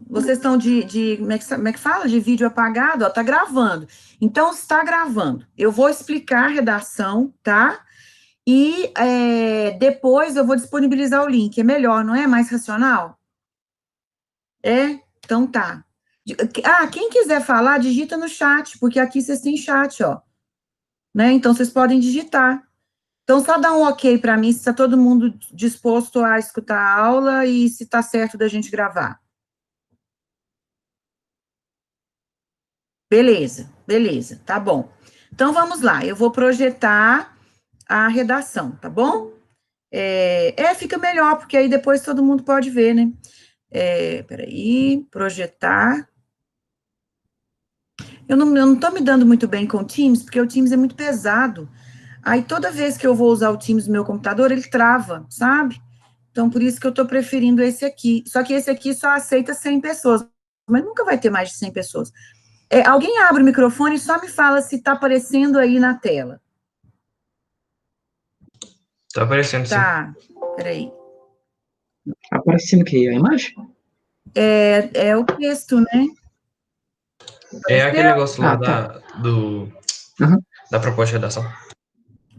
Vocês estão como é que fala? De vídeo apagado, ó, tá gravando. Então, está gravando. Eu vou explicar a redação, tá? E depois eu vou disponibilizar o link. É melhor, não é? Mais racional? É? Então tá. Quem quiser falar, digita no chat, porque aqui vocês têm chat, ó. Né? Então, vocês podem digitar. Então, só dá um ok para mim se está todo mundo disposto a escutar a aula e se está certo da gente gravar. Beleza, beleza, tá bom. Então, vamos lá, eu vou projetar a redação, tá bom? Fica melhor, porque aí depois todo mundo pode ver, né? Peraí, projetar. Eu não tô me dando muito bem com o Teams, porque o Teams é muito pesado. Aí, toda vez que eu vou usar o Teams no meu computador, ele trava, sabe? Então, por isso que eu tô preferindo esse aqui. Só que esse aqui só aceita 100 pessoas, mas nunca vai ter mais de 100 pessoas. Alguém abre o microfone e só me fala se está aparecendo aí na tela. Tá aparecendo, sim. Tá, peraí. Tá aparecendo o quê? A imagem? É o texto, né? É aquele negócio lá Tá. da proposta de redação.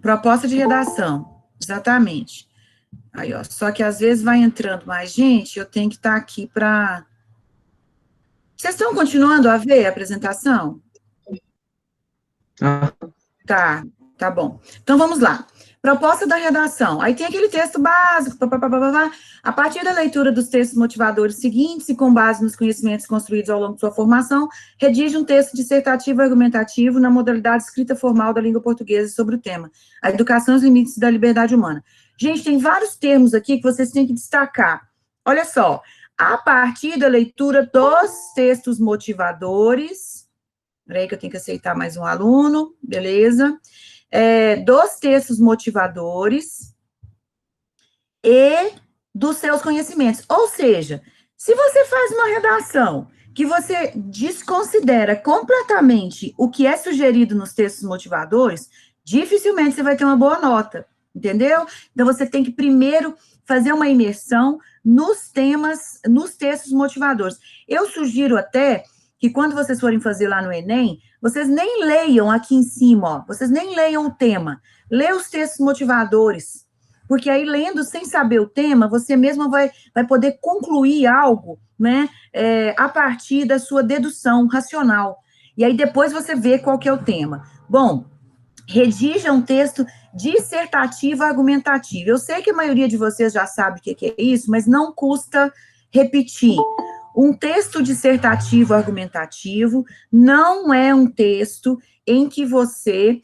Proposta de redação, exatamente. Aí, ó, só que às vezes vai entrando mais gente, eu tenho que estar aqui para... Vocês estão continuando a ver a apresentação? Tá bom. Então, vamos lá. Proposta da redação. Aí tem aquele texto básico, A partir da leitura dos textos motivadores seguintes e com base nos conhecimentos construídos ao longo de sua formação, redige um texto dissertativo e argumentativo na modalidade escrita formal da língua portuguesa sobre o tema, a educação e os limites da liberdade humana. Gente, tem vários termos aqui que vocês têm que destacar. Olha só, a partir da leitura dos textos motivadores, peraí que eu tenho que aceitar mais um aluno, beleza? Dos textos motivadores e dos seus conhecimentos. Ou seja, se você faz uma redação que você desconsidera completamente o que é sugerido nos textos motivadores, dificilmente você vai ter uma boa nota, entendeu? Então, você tem que primeiro fazer uma imersão nos temas, nos textos motivadores. Eu sugiro até que quando vocês forem fazer lá no Enem, vocês nem leiam aqui em cima, ó, vocês nem leiam o tema, lê os textos motivadores, porque aí, lendo sem saber o tema, você mesma vai poder concluir algo, né, a partir da sua dedução racional. E aí, depois você vê qual que é o tema. Bom, redija um texto dissertativo argumentativo. Eu sei que a maioria de vocês já sabe o que é isso, mas não custa repetir. Um texto dissertativo argumentativo não é um texto em que você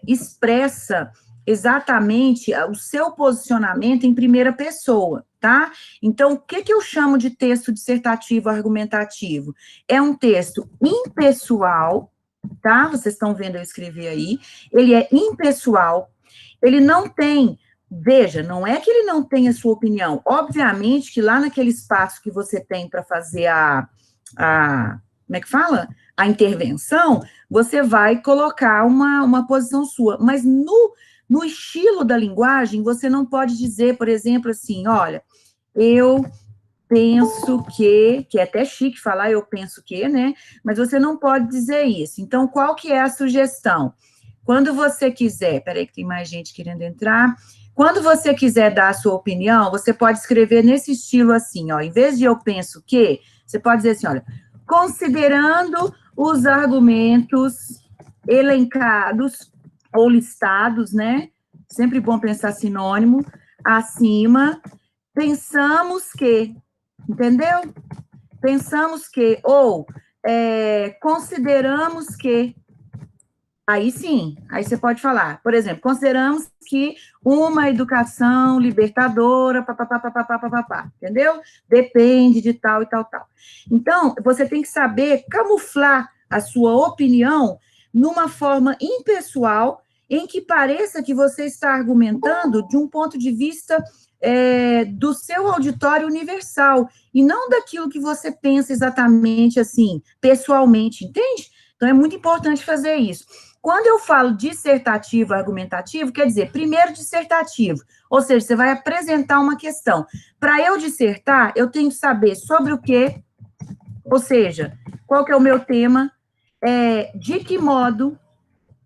expressa exatamente o seu posicionamento em primeira pessoa, tá? Então, o que eu chamo de texto dissertativo argumentativo? É um texto impessoal, tá? Vocês estão vendo eu escrever aí. Ele é impessoal, ele não tem... Veja, não é que ele não tenha a sua opinião. Obviamente que lá naquele espaço que você tem para fazer como é que fala? A intervenção, você vai colocar uma posição sua. Mas no estilo da linguagem, você não pode dizer, por exemplo, assim, olha, eu penso que é até chique falar eu penso que, né? Mas você não pode dizer isso. Então, qual que é a sugestão? Quando você quiser, peraí que tem mais gente querendo entrar. Quando você quiser dar a sua opinião, você pode escrever nesse estilo assim, ó, em vez de eu penso que, você pode dizer assim, olha, considerando os argumentos elencados ou listados, né? Sempre bom pensar sinônimo, acima, pensamos que, entendeu? Pensamos que, ou consideramos que, aí sim, aí você pode falar, por exemplo, consideramos que uma educação libertadora, papapá, entendeu? Depende de tal e tal, tal. Então, você tem que saber camuflar a sua opinião numa forma impessoal, em que pareça que você está argumentando de um ponto de vista do seu auditório universal, e não daquilo que você pensa exatamente assim, pessoalmente, entende? Então, é muito importante fazer isso. Quando eu falo dissertativo, argumentativo, quer dizer, primeiro dissertativo, ou seja, você vai apresentar uma questão. Para eu dissertar, eu tenho que saber sobre o quê, ou seja, qual que é o meu tema, de que modo,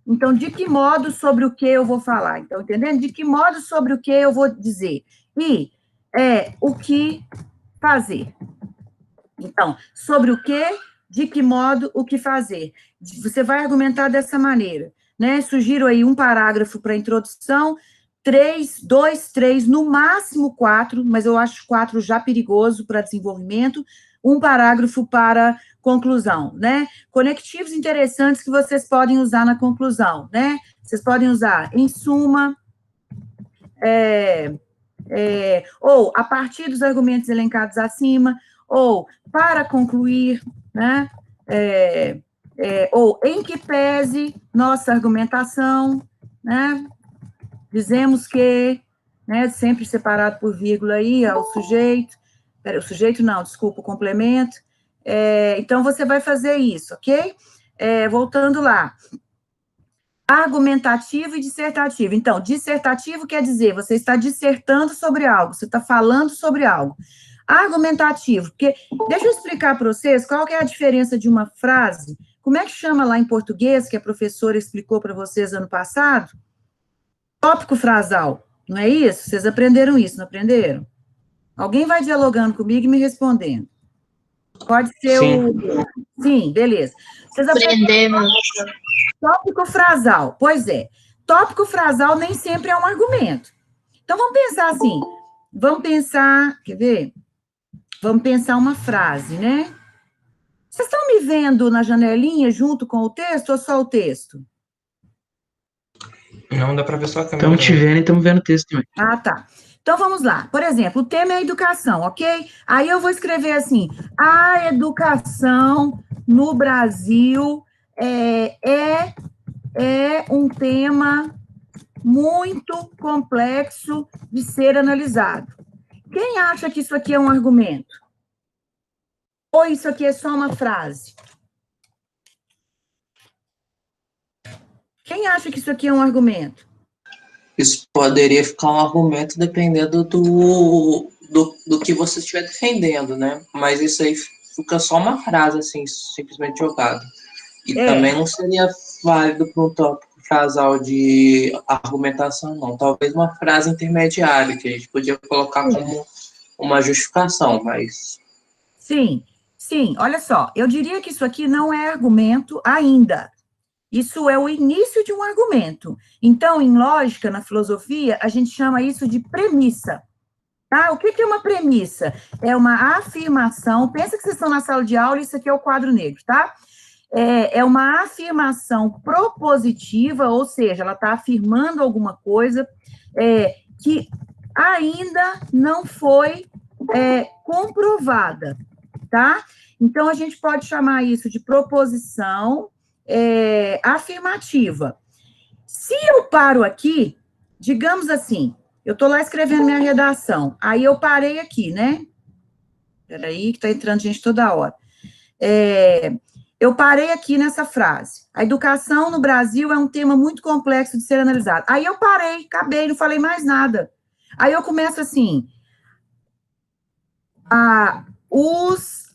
então, de que modo sobre o que eu vou falar, então, entendendo? De que modo sobre o que eu vou dizer, e o que fazer. Então, sobre o que, de que modo, o que fazer. Você vai argumentar dessa maneira, né? Sugiro aí um parágrafo para introdução, 3, 2, 3, no máximo 4, mas eu acho 4 já perigoso para desenvolvimento, um parágrafo para conclusão, né? Conectivos interessantes que vocês podem usar na conclusão, né? Vocês podem usar, em suma, ou a partir dos argumentos elencados acima, ou para concluir, né? Ou em que pese nossa argumentação, né? Dizemos que, né? Sempre separado por vírgula aí, ao sujeito. O sujeito não, desculpa, o complemento. Então, você vai fazer isso, ok? Voltando lá. Argumentativo e dissertativo. Então, dissertativo quer dizer, você está dissertando sobre algo, você está falando sobre algo. Argumentativo, porque, deixa eu explicar para vocês qual que é a diferença de uma frase, como é que chama lá em português, que a professora explicou para vocês ano passado? Tópico frasal, não é isso? Vocês aprenderam isso, não aprenderam? Alguém vai dialogando comigo e me respondendo. Pode ser Sim, beleza. Vocês Aprendemos. Tópico frasal, pois é. Tópico frasal nem sempre é um argumento. Então, vamos pensar assim, quer ver? Vamos pensar uma frase, né? Vocês estão me vendo na janelinha junto com o texto ou só o texto? Não, dá para ver só a câmera. Estamos te vendo e estamos vendo o texto também. Ah, tá. Então, vamos lá. Por exemplo, o tema é educação, ok? Aí eu vou escrever assim, a educação no Brasil é um tema muito complexo de ser analisado. Quem acha que isso aqui é um argumento? Ou isso aqui é só uma frase? Quem acha que isso aqui é um argumento? Isso poderia ficar um argumento dependendo do que você estiver defendendo, né? Mas isso aí fica só uma frase, assim, simplesmente jogada. E também não seria válido para um tópico frasal de argumentação, não. Talvez uma frase intermediária, que a gente podia colocar como uma justificação, mas... Sim, olha só, eu diria que isso aqui não é argumento ainda. Isso é o início de um argumento. Então, em lógica, na filosofia, a gente chama isso de premissa. Tá? O que é uma premissa? É uma afirmação, pensa que vocês estão na sala de aula e isso aqui é o quadro negro, tá? É uma afirmação propositiva, ou seja, ela está afirmando alguma coisa que ainda não foi comprovada, tá? Então, a gente pode chamar isso de proposição afirmativa. Se eu paro aqui, digamos assim, eu estou lá escrevendo minha redação, aí eu parei aqui, né? Peraí, que está entrando gente toda hora. Eu parei aqui nessa frase. A educação no Brasil é um tema muito complexo de ser analisado. Aí eu parei, acabei, não falei mais nada. Aí eu começo assim, os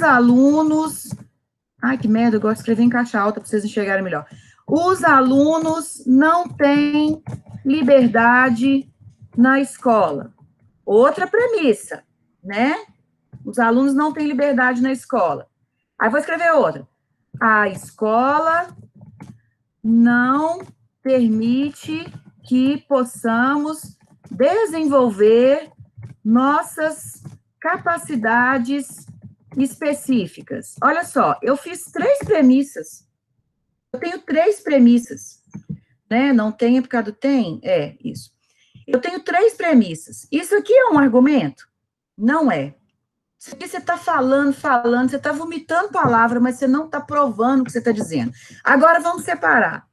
alunos... Ai, que merda, eu gosto de escrever em caixa alta para vocês enxergarem melhor. Os alunos não têm liberdade na escola. Outra premissa, né? Os alunos não têm liberdade na escola. Aí vou escrever outra. A escola não permite que possamos desenvolver nossas capacidades específicas. Olha só, eu fiz 3 premissas. Eu tenho 3 premissas, né? Não tem por causa do tem? Isso. Eu tenho 3 premissas. Isso aqui é um argumento? Não é. Isso aqui você está falando, você está vomitando palavra, mas você não está provando o que você está dizendo. Agora, vamos separar.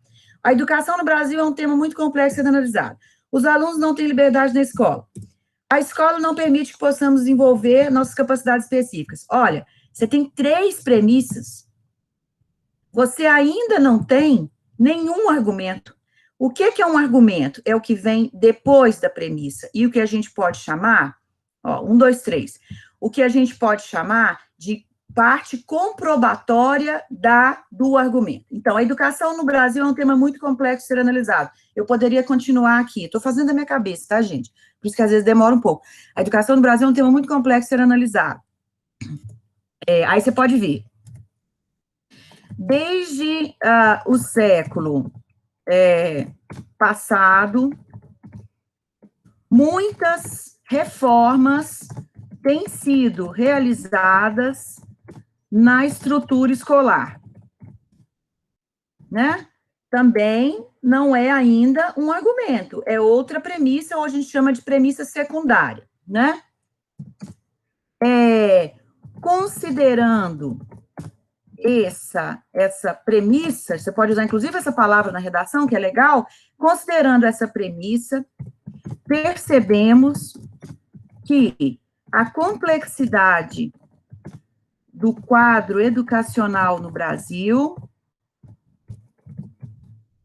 A educação no Brasil é um tema muito complexo de ser analisado. Os alunos não têm liberdade na escola. A escola não permite que possamos desenvolver nossas capacidades específicas. Olha, você tem 3 premissas. você ainda não tem nenhum argumento. O que é um argumento? É o que vem depois da premissa. E o que a gente pode chamar, 1, 2, 3, o que a gente pode chamar de parte comprobatória do argumento. Então, a educação no Brasil é um tema muito complexo de ser analisado. Eu poderia continuar aqui, estou fazendo da minha cabeça, tá, gente? Por isso que às vezes demora um pouco. A educação no Brasil é um tema muito complexo de ser analisado. Aí você pode ver. Desde o século passado, muitas reformas têm sido realizadas na estrutura escolar, né? Também não é ainda um argumento, é outra premissa, ou a gente chama de premissa secundária, né? Considerando essa premissa, você pode usar inclusive essa palavra na redação, que é legal, considerando essa premissa, percebemos que a complexidade do quadro educacional no Brasil,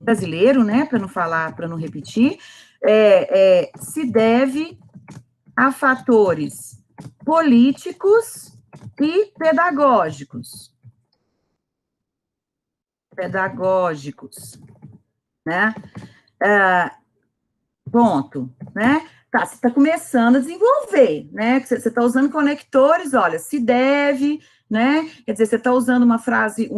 brasileiro, né, para não repetir, se deve a fatores políticos e pedagógicos, né? Ponto, né? Tá, você está começando a desenvolver, né? Você está usando conectores, olha, se deve, né? Quer dizer, você está usando uma frase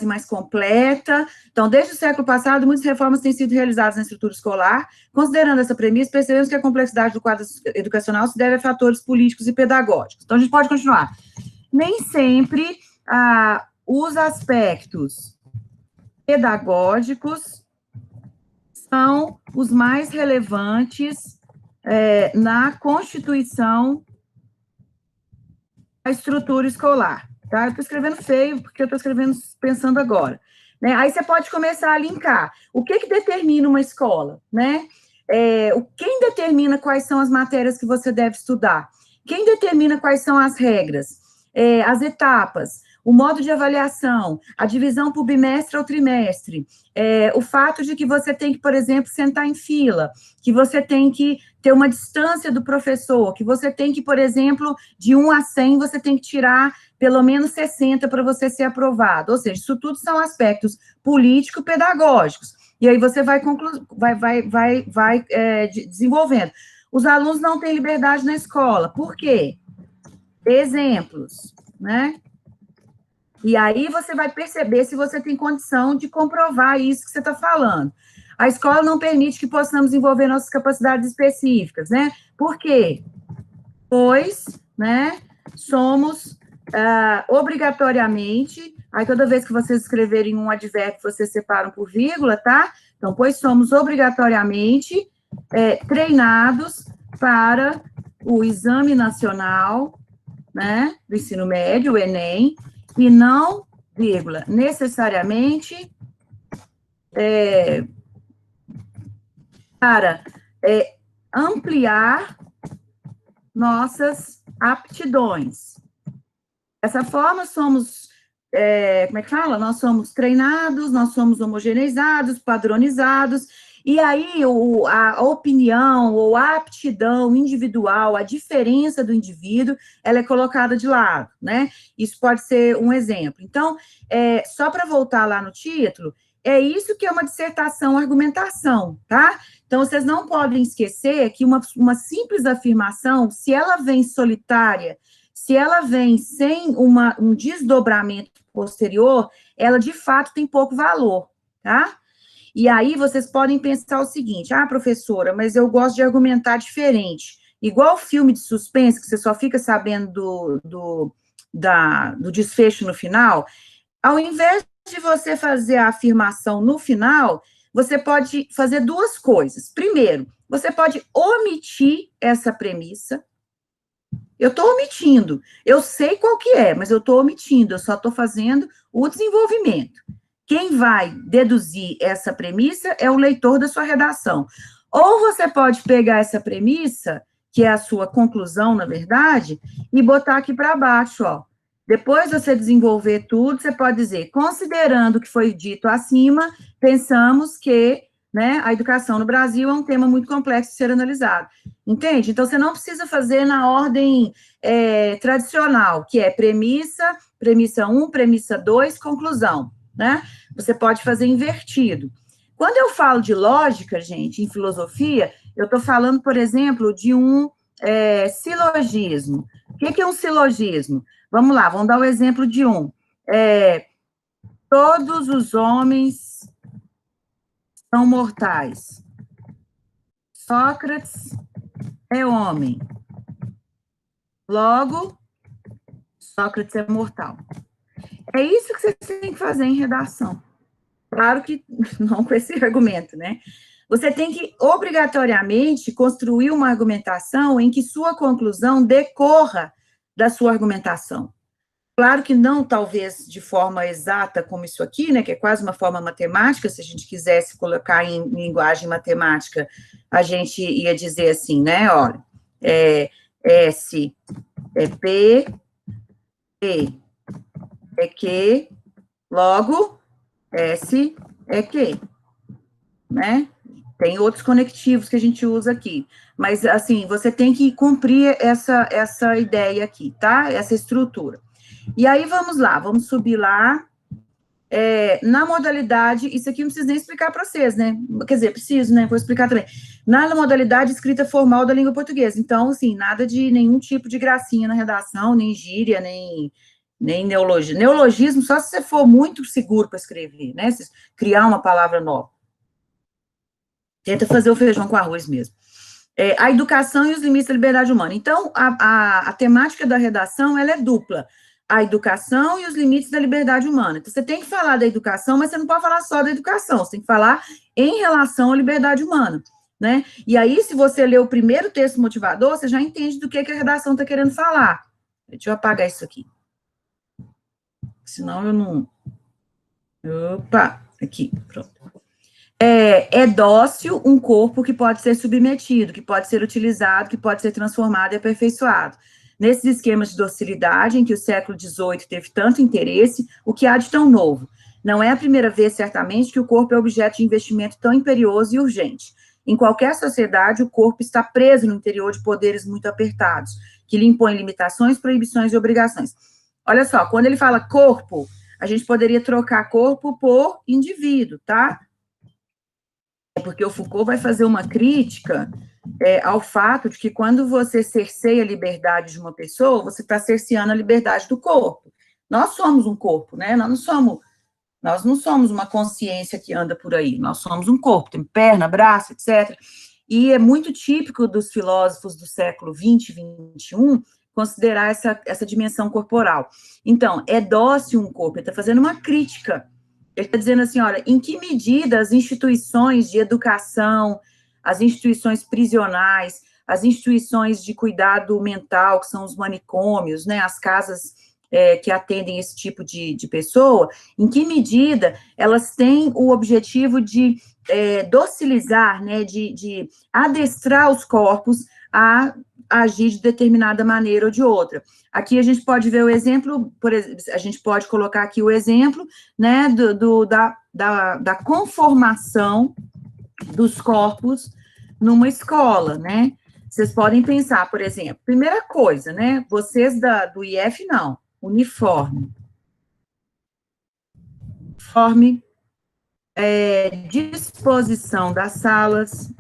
mais completa. Então, desde o século passado, muitas reformas têm sido realizadas na estrutura escolar. Considerando essa premissa, percebemos que a complexidade do quadro educacional se deve a fatores políticos e pedagógicos. Então, a gente pode continuar. Nem sempre os aspectos pedagógicos são os mais relevantes na constituição da estrutura escolar, tá? Eu estou escrevendo feio, porque eu estou escrevendo pensando agora, né? Aí você pode começar a linkar. O que determina uma escola, né? Quem determina quais são as matérias que você deve estudar? Quem determina quais são as regras? As etapas, o modo de avaliação, a divisão por bimestre ou trimestre, o fato de que você tem que, por exemplo, sentar em fila, que você tem que ter uma distância do professor, que você tem que, por exemplo, de 1 a 100, você tem que tirar pelo menos 60 para você ser aprovado. Ou seja, isso tudo são aspectos político-pedagógicos. E aí você vai desenvolvendo. Os alunos não têm liberdade na escola. Por quê? Exemplos, né? E aí você vai perceber se você tem condição de comprovar isso que você está falando. A escola não permite que possamos desenvolver nossas capacidades específicas, né? Por quê? Pois, né, somos obrigatoriamente, aí toda vez que vocês escreverem um advérbio, vocês separam por vírgula, tá? Então, pois somos obrigatoriamente treinados para o Exame Nacional, né, do ensino médio, o Enem, e não, vírgula, necessariamente para ampliar nossas aptidões. Dessa forma, somos, como é que fala? Nós somos treinados, nós somos homogeneizados, padronizados, e aí a opinião ou a aptidão individual, a diferença do indivíduo, ela é colocada de lado, né? Isso pode ser um exemplo. Então, só para voltar lá no título, é isso que é uma dissertação, argumentação, tá? Então, vocês não podem esquecer que uma simples afirmação, se ela vem solitária, se ela vem sem um desdobramento posterior, ela, de fato, tem pouco valor, tá? E aí, vocês podem pensar o seguinte, professora, mas eu gosto de argumentar diferente. Igual filme de suspense, que você só fica sabendo do desfecho no final, ao invés de você fazer a afirmação no final, você pode fazer duas coisas. Primeiro, você pode omitir essa premissa. Eu estou omitindo. Eu sei qual que é, mas eu estou omitindo. Eu só estou fazendo o desenvolvimento. Quem vai deduzir essa premissa é o leitor da sua redação. Ou você pode pegar essa premissa, que é a sua conclusão, na verdade, e botar aqui para baixo, ó. Depois de você desenvolver tudo, você pode dizer, considerando o que foi dito acima, pensamos que, né, a educação no Brasil é um tema muito complexo de ser analisado. Entende? Então, você não precisa fazer na ordem tradicional, que é premissa 1, premissa 2, conclusão, né? Você pode fazer invertido. Quando eu falo de lógica, gente, em filosofia, eu estou falando, por exemplo, de um silogismo. O que é um silogismo? Vamos lá, vamos dar o exemplo de um. Todos os homens são mortais. Sócrates é homem. Logo, Sócrates é mortal. É isso que você tem que fazer em redação. Claro que não com esse argumento, né? Você tem que, obrigatoriamente, construir uma argumentação em que sua conclusão decorra da sua argumentação. Claro que não, talvez, de forma exata como isso aqui, né, que é quase uma forma matemática, se a gente quisesse colocar em linguagem matemática, a gente ia dizer assim, né, olha, S é P, P é Q, logo, S é Q, né? Tem outros conectivos que a gente usa aqui, mas, assim, você tem que cumprir essa ideia aqui, tá? Essa estrutura. E aí, vamos lá, vamos subir lá, na modalidade, isso aqui não preciso nem explicar para vocês, né? Quer dizer, preciso, né? Vou explicar também. Na modalidade escrita formal da língua portuguesa. Então, assim, nada de nenhum tipo de gracinha na redação, nem gíria, nem neologismo. Neologismo só se você for muito seguro para escrever, né? Se criar uma palavra nova. Tenta fazer o feijão com arroz mesmo. A educação e os limites da liberdade humana. Então, a temática da redação, ela é dupla. A educação e os limites da liberdade humana. Então, você tem que falar da educação, mas você não pode falar só da educação, você tem que falar em relação à liberdade humana, né? E aí, se você ler o primeiro texto motivador, você já entende do que a redação está querendo falar. Deixa eu apagar isso aqui. Senão eu não... Opa, aqui, pronto. É dócil um corpo que pode ser submetido, que pode ser utilizado, que pode ser transformado e aperfeiçoado. Nesses esquemas de docilidade, em que o século XVIII teve tanto interesse, o que há de tão novo? Não é a primeira vez, certamente, que o corpo é objeto de investimento tão imperioso e urgente. Em qualquer sociedade, o corpo está preso no interior de poderes muito apertados, que lhe impõem limitações, proibições e obrigações. Olha só, quando ele fala corpo, a gente poderia trocar corpo por indivíduo, tá? Porque o Foucault vai fazer uma crítica ao fato de que quando você cerceia a liberdade de uma pessoa, você está cerceando a liberdade do corpo. Nós somos um corpo, né? Nós não somos uma consciência que anda por aí, nós somos um corpo, tem perna, braço, etc. E é muito típico dos filósofos do século XX e XXI considerar essa dimensão corporal. Então, é dócil um corpo, ele está fazendo uma crítica. Ele está dizendo assim, olha, em que medida as instituições de educação, as instituições prisionais, as instituições de cuidado mental, que são os manicômios, né, as casas que atendem esse tipo de pessoa, em que medida elas têm o objetivo de docilizar, né, de adestrar os corpos a agir de determinada maneira ou de outra. Aqui a gente pode ver o exemplo, a gente pode colocar aqui o exemplo, né, da conformação dos corpos numa escola, né? Vocês podem pensar, por exemplo, primeira coisa, né, vocês do IF, não, uniforme. Uniforme, disposição das salas,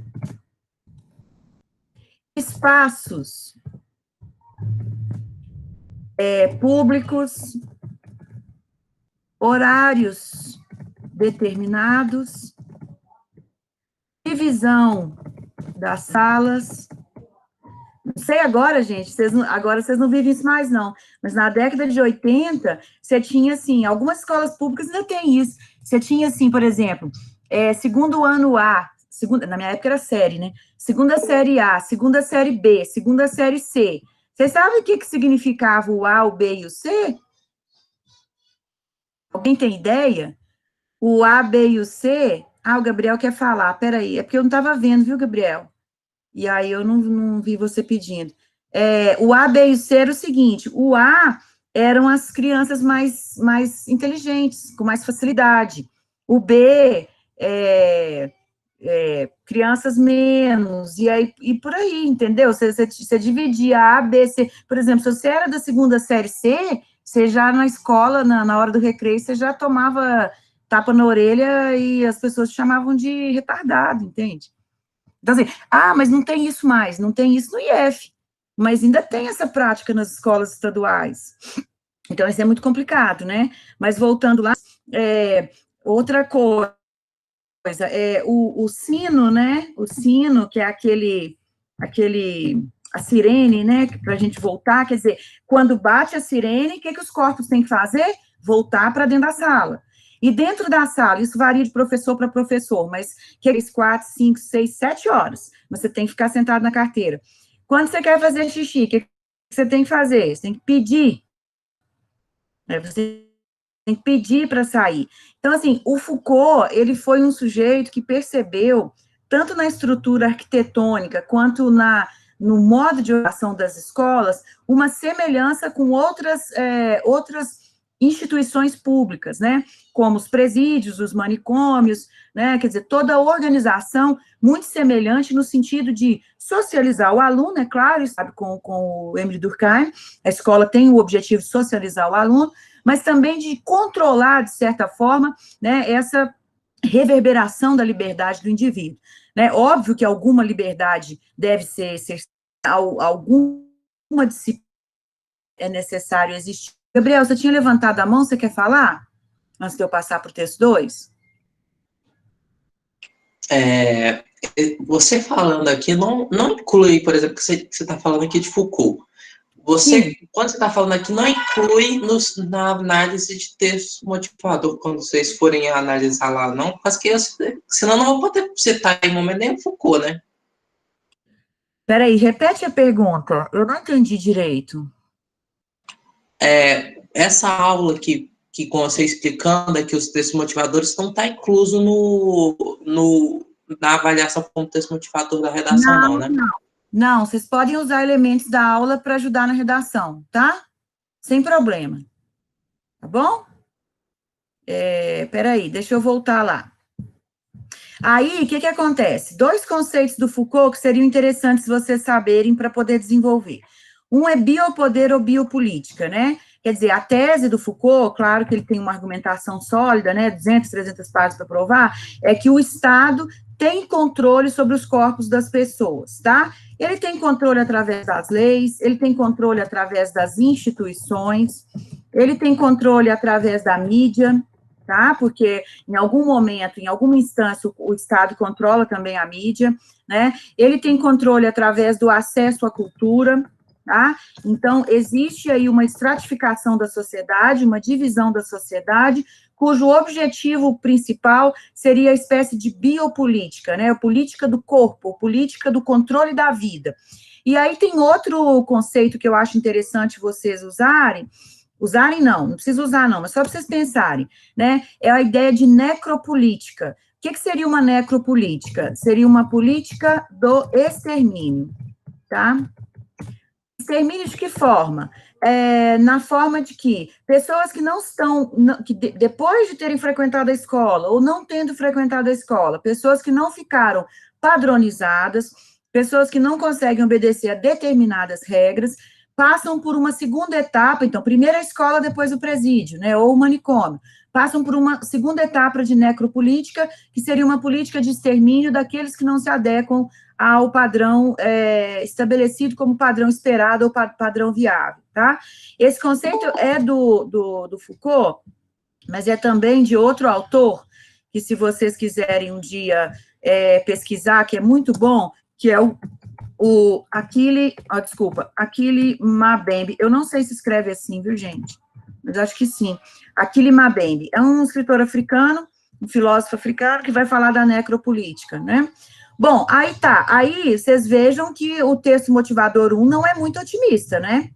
espaços públicos, horários determinados, divisão das salas. Não sei agora, gente, agora vocês não vivem isso mais, não, mas na década de 80, você tinha, assim, algumas escolas públicas ainda tem isso, você tinha, assim, por exemplo, segundo ano A, na minha época era série, né? Segunda série A, segunda série B, segunda série C. Vocês sabem o que significava o A, o B e o C? Alguém tem ideia? O A, B e o C... o Gabriel quer falar, peraí, é porque eu não estava vendo, viu, Gabriel? E aí eu não vi você pedindo. O A, B e o C era o seguinte, o A eram as crianças mais inteligentes, com mais facilidade. O B, crianças menos, e por aí, entendeu? Você dividia A, B, C. Por exemplo, se você era da segunda série C, você já na escola, na hora do recreio, você já tomava tapa na orelha e as pessoas te chamavam de retardado, entende? Então, assim, mas não tem isso mais, não tem isso no IF, mas ainda tem essa prática nas escolas estaduais. Então, isso é muito complicado, né? Mas voltando lá, outra coisa, o sino, né? O sino, que é a sirene, né? Para a gente voltar, quer dizer, quando bate a sirene, o que os corpos têm que fazer? Voltar para dentro da sala. E dentro da sala, isso varia de professor para professor, mas que 4, 5, 6, 7 horas, você tem que ficar sentado na carteira. Quando você quer fazer xixi, o que você tem que fazer? Você tem que pedir. Você tem que pedir para sair. Então, assim, o Foucault, ele foi um sujeito que percebeu, tanto na estrutura arquitetônica, quanto no modo de oração das escolas, uma semelhança com outras instituições públicas, né, como os presídios, os manicômios, né, quer dizer, toda a organização muito semelhante no sentido de socializar o aluno, é claro, sabe, com o Emile Durkheim, a escola tem o objetivo de socializar o aluno, mas também de controlar, de certa forma, né, essa reverberação da liberdade do indivíduo, né, óbvio que alguma liberdade deve ser alguma disciplina é necessário existir. Gabriel, você tinha levantado a mão, você quer falar? Antes de eu passar para o texto 2? Você falando aqui, não inclui, por exemplo, que você está falando aqui de Foucault. Quando você está falando aqui, não inclui na análise de texto motivador, quando vocês forem analisar lá, não, porque senão não vou poder citar em momento nenhum Foucault, né? Peraí, repete a pergunta, eu não entendi direito. Essa aula que com você explicando aqui os textos motivadores não está incluso na avaliação como texto motivador da redação, não, né? Não, vocês podem usar elementos da aula para ajudar na redação, tá? Sem problema. Tá bom? Peraí, deixa eu voltar lá. Aí, o que acontece? 2 conceitos do Foucault que seriam interessantes vocês saberem para poder desenvolver. Um é biopoder ou biopolítica, né? Quer dizer, a tese do Foucault, claro que ele tem uma argumentação sólida, né, 200, 300 páginas para provar, é que o Estado tem controle sobre os corpos das pessoas, tá? Ele tem controle através das leis, ele tem controle através das instituições, ele tem controle através da mídia, tá? Porque em algum momento, em alguma instância, o Estado controla também a mídia, né? Ele tem controle através do acesso à cultura, tá? Então, existe aí uma estratificação da sociedade, uma divisão da sociedade, cujo objetivo principal seria a espécie de biopolítica, né? A política do corpo, a política do controle da vida. E aí tem outro conceito que eu acho interessante vocês usarem não precisa usar não, mas só para vocês pensarem, né? É a ideia de necropolítica. O que seria uma necropolítica? Seria uma política do extermínio, tá? Extermínio de que forma? Na forma de que pessoas que não estão, que depois de terem frequentado a escola, ou não tendo frequentado a escola, pessoas que não ficaram padronizadas, pessoas que não conseguem obedecer a determinadas regras, passam por uma segunda etapa, então, primeiro a escola, depois o presídio, né, ou o manicômio, passam por uma segunda etapa de necropolítica, que seria uma política de extermínio daqueles que não se adequam ao padrão estabelecido como padrão esperado ou padrão viável, tá? Esse conceito é do Foucault, mas é também de outro autor, que se vocês quiserem um dia pesquisar, que é muito bom, que é o Achille Mbembe, eu não sei se escreve assim, viu, gente? Mas acho que sim. Achille Mbembe é um escritor africano, um filósofo africano, que vai falar da necropolítica, né? Bom, aí vocês vejam que o texto motivador 1 não é muito otimista, né?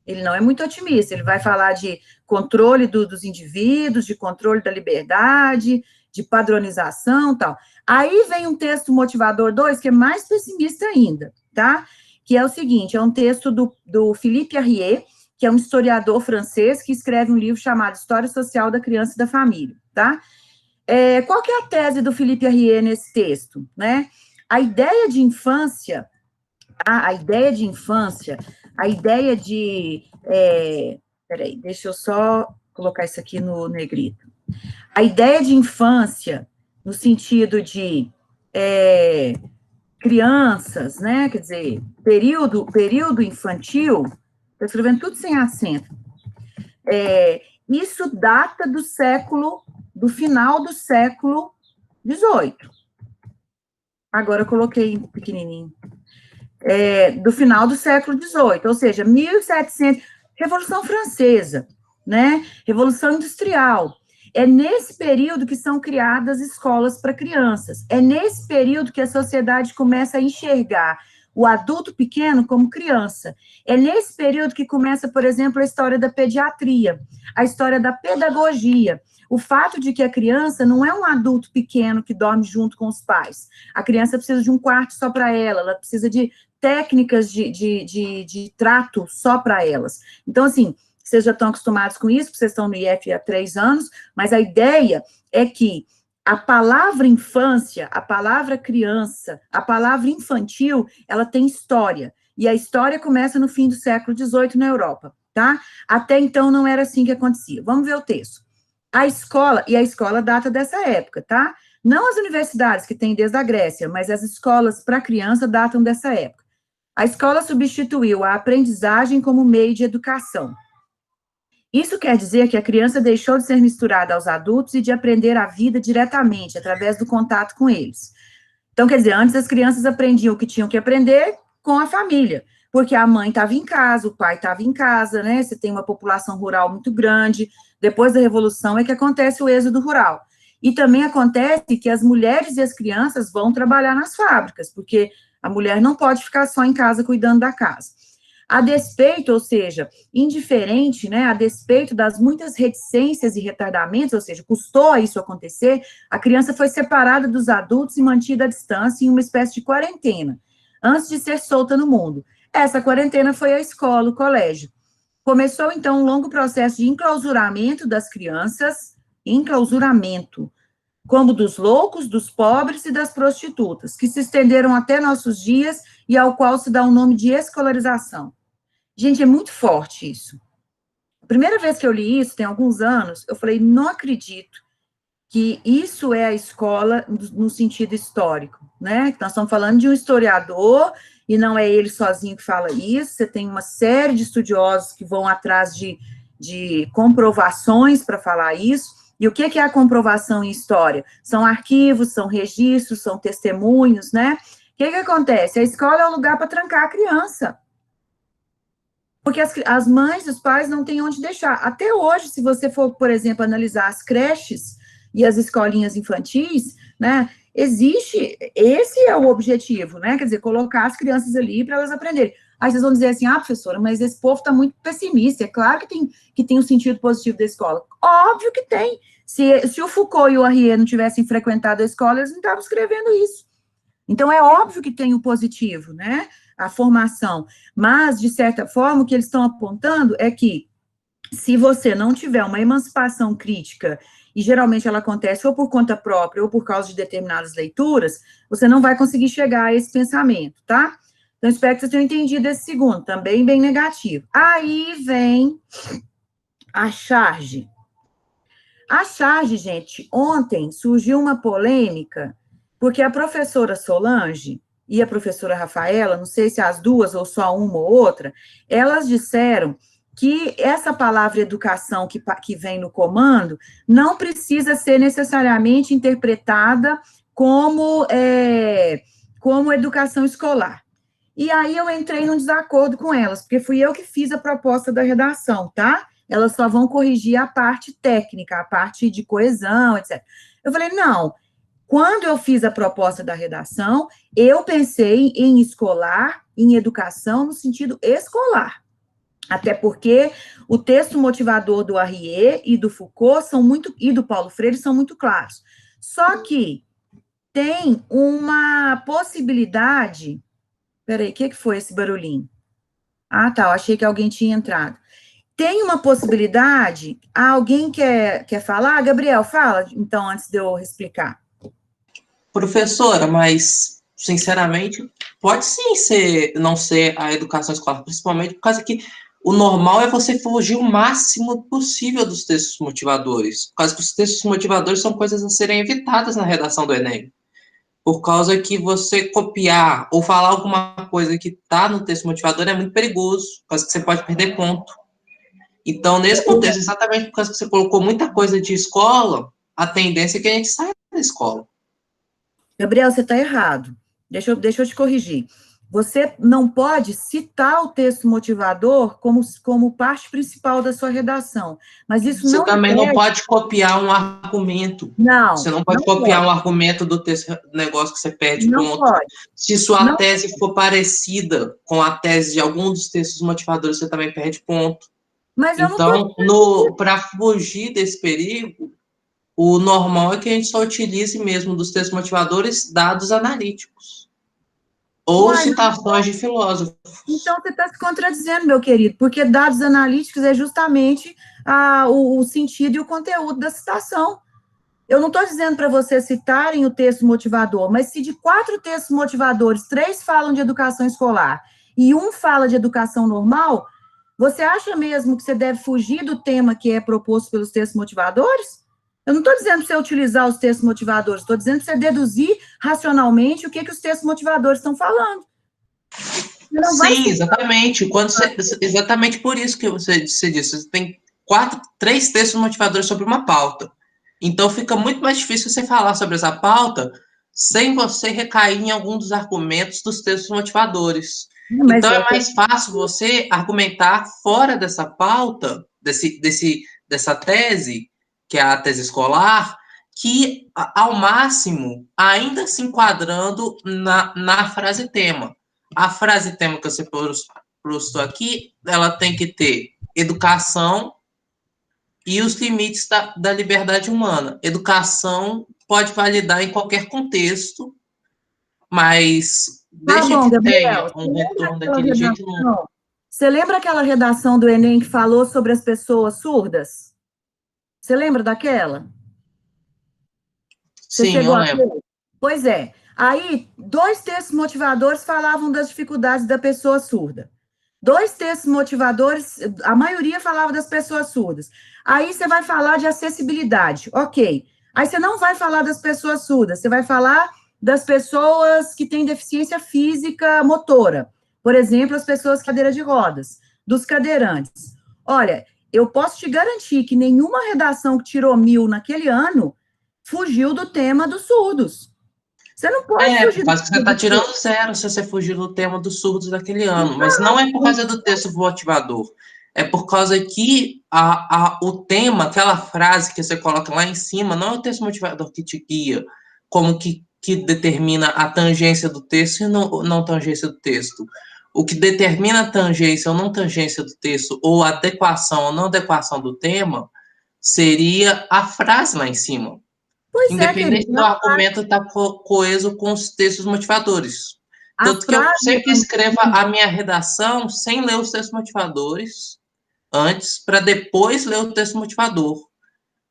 Ele não é muito otimista, ele vai falar de controle dos indivíduos, de controle da liberdade, de padronização e tal. Aí vem um texto motivador 2, que é mais pessimista ainda, tá? Que é o seguinte, é um texto do Philippe Arrier, que é um historiador francês que escreve um livro chamado História Social da Criança e da Família, tá? Qual que é a tese do Philippe Arrier nesse texto, né? A ideia de infância, peraí, deixa eu só colocar isso aqui no negrito. A ideia de infância, no sentido de crianças, né, quer dizer, período infantil, estou escrevendo tudo sem acento, isso data do final do século XVIII. Agora eu coloquei pequenininho. Do final do século XVIII, ou seja, 1700, Revolução Francesa, né, Revolução Industrial. É nesse período que são criadas escolas para crianças. É nesse período que a sociedade começa a enxergar o adulto pequeno como criança. É nesse período que começa, por exemplo, a história da pediatria, a história da pedagogia, o fato de que a criança não é um adulto pequeno que dorme junto com os pais. A criança precisa de um quarto só para ela precisa de técnicas de trato só para elas. Então, assim, vocês já estão acostumados com isso, porque vocês estão no IF há 3 anos, mas a ideia é que a palavra infância, a palavra criança, a palavra infantil, ela tem história, e a história começa no fim do século XVIII na Europa, tá? Até então não era assim que acontecia. Vamos ver o texto. A escola data dessa época, tá? Não as universidades, que tem desde a Grécia, mas as escolas para criança datam dessa época. A escola substituiu a aprendizagem como meio de educação. Isso quer dizer que a criança deixou de ser misturada aos adultos e de aprender a vida diretamente, através do contato com eles. Então, quer dizer, antes as crianças aprendiam o que tinham que aprender com a família, porque a mãe estava em casa, o pai estava em casa, né? Você tem uma população rural muito grande. Depois da Revolução é que acontece o êxodo rural. E também acontece que as mulheres e as crianças vão trabalhar nas fábricas, porque a mulher não pode ficar só em casa cuidando da casa. A despeito, ou seja, indiferente, né, a despeito das muitas reticências e retardamentos, ou seja, custou a isso acontecer, a criança foi separada dos adultos e mantida à distância em uma espécie de quarentena, antes de ser solta no mundo. Essa quarentena foi a escola, o colégio. Começou, então, um longo processo de enclausuramento das crianças, como dos loucos, dos pobres e das prostitutas, que se estenderam até nossos dias e ao qual se dá o nome de escolarização. Gente, é muito forte isso. A primeira vez que eu li isso, tem alguns anos, eu falei, não acredito que isso é a escola no sentido histórico, né? Nós estamos falando de um historiador, e não é ele sozinho que fala isso, você tem uma série de estudiosos que vão atrás de comprovações para falar isso. E o que é a comprovação em história? São arquivos, são registros, são testemunhos, né? O que acontece? A escola é o lugar para trancar a criança. Porque as mães, os pais não têm onde deixar. Até hoje, se você for, por exemplo, analisar as creches e as escolinhas infantis, né, esse é o objetivo, né, quer dizer, colocar as crianças ali para elas aprenderem. Aí vocês vão dizer assim, professora, mas esse povo está muito pessimista, é claro que tem um sentido positivo da escola. Óbvio que tem. Se o Foucault e o Arrier não tivessem frequentado a escola, eles não estavam escrevendo isso. Então, é óbvio que tem o positivo, né, a formação, mas, de certa forma, o que eles estão apontando é que, se você não tiver uma emancipação crítica, e geralmente ela acontece ou por conta própria ou por causa de determinadas leituras, você não vai conseguir chegar a esse pensamento, tá? Então, espero que vocês tenham entendido esse segundo, também bem negativo. Aí vem a charge. A charge, gente, ontem surgiu uma polêmica, porque a professora Solange e a professora Rafaela, não sei se as duas ou só uma ou outra, elas disseram que essa palavra educação que vem no comando não precisa ser necessariamente interpretada como educação escolar. E aí eu entrei num desacordo com elas, porque fui eu que fiz a proposta da redação, tá? Elas só vão corrigir a parte técnica, a parte de coesão, etc. Eu falei, não, quando eu fiz a proposta da redação, eu pensei em escolar, em educação, no sentido escolar. Até porque o texto motivador do Arrier e do Foucault e do Paulo Freire são muito claros. Só que tem uma possibilidade... Peraí, o que foi esse barulhinho? Ah, tá, eu achei que alguém tinha entrado. tem uma possibilidade, alguém quer falar? Gabriel, fala, então, antes de eu explicar. Professora, mas, sinceramente, pode sim não ser a educação escolar, principalmente por causa que o normal é você fugir o máximo possível dos textos motivadores, por causa que os textos motivadores são coisas a serem evitadas na redação do Enem. Por causa que você copiar ou falar alguma coisa que está no texto motivador é muito perigoso, por causa que você pode perder ponto. Então, nesse contexto, exatamente por causa que você colocou muita coisa de escola, a tendência é que a gente saia da escola. Gabriel, você está errado. Deixa eu te corrigir. Você não pode citar o texto motivador como parte principal da sua redação. Mas isso você não também não pode copiar um argumento. Não. Você não pode copiar um argumento do texto, negócio que você perde ponto. Pode. Se sua tese for parecida com a tese de algum dos textos motivadores, você também perde ponto. Mas então, para fugir desse perigo, o normal é que a gente só utilize mesmo dos textos motivadores dados analíticos. Ou citações de filósofos. Então, você está se contradizendo, meu querido, porque dados analíticos é justamente o sentido e o conteúdo da citação. Eu não estou dizendo para vocês citarem o texto motivador, mas se de 4 textos motivadores, 3 falam de educação escolar e 1 fala de educação normal, você acha mesmo que você deve fugir do tema que é proposto pelos textos motivadores? Eu não estou dizendo para você utilizar os textos motivadores, estou dizendo para você deduzir racionalmente o que os textos motivadores estão falando. Sim, exatamente. Exatamente por isso que você disse. Você tem 3 textos motivadores sobre uma pauta. Então, fica muito mais difícil você falar sobre essa pauta sem você recair em algum dos argumentos dos textos motivadores. Então, é mais fácil você argumentar fora dessa pauta, dessa tese, que é a tese escolar, que, ao máximo, ainda se enquadrando na frase tema. A frase tema que você postou aqui, ela tem que ter educação e os limites da liberdade humana. Educação pode validar em qualquer contexto, mas desde que tenha um retorno daquele jeito... Você lembra aquela redação do Enem que falou sobre as pessoas surdas? Você lembra daquela? Sim, eu lembro. Pois é. Aí, 2 textos motivadores falavam das dificuldades da pessoa surda. 2 textos motivadores, a maioria falava das pessoas surdas. Aí você vai falar de acessibilidade, ok. Aí você não vai falar das pessoas surdas, você vai falar das pessoas que têm deficiência física motora. Por exemplo, as pessoas cadeira de rodas, dos cadeirantes. Olha, eu posso te garantir que nenhuma redação que tirou 1000 naquele ano fugiu do tema dos surdos. Você não pode fugir. Porque você está tirando 0 se você fugir do tema dos surdos daquele ano. Mas não é por causa do texto motivador. É por causa que o tema, aquela frase que você coloca lá em cima, não é o texto motivador que te guia, como que determina a tangência do texto e não tangência do texto. O que determina a tangência ou não tangência do texto, ou a adequação ou não adequação do tema, seria a frase lá em cima. Independente do argumento estar coeso com os textos motivadores. Tanto que eu sempre escrevo a minha redação sem ler os textos motivadores antes, para depois ler o texto motivador.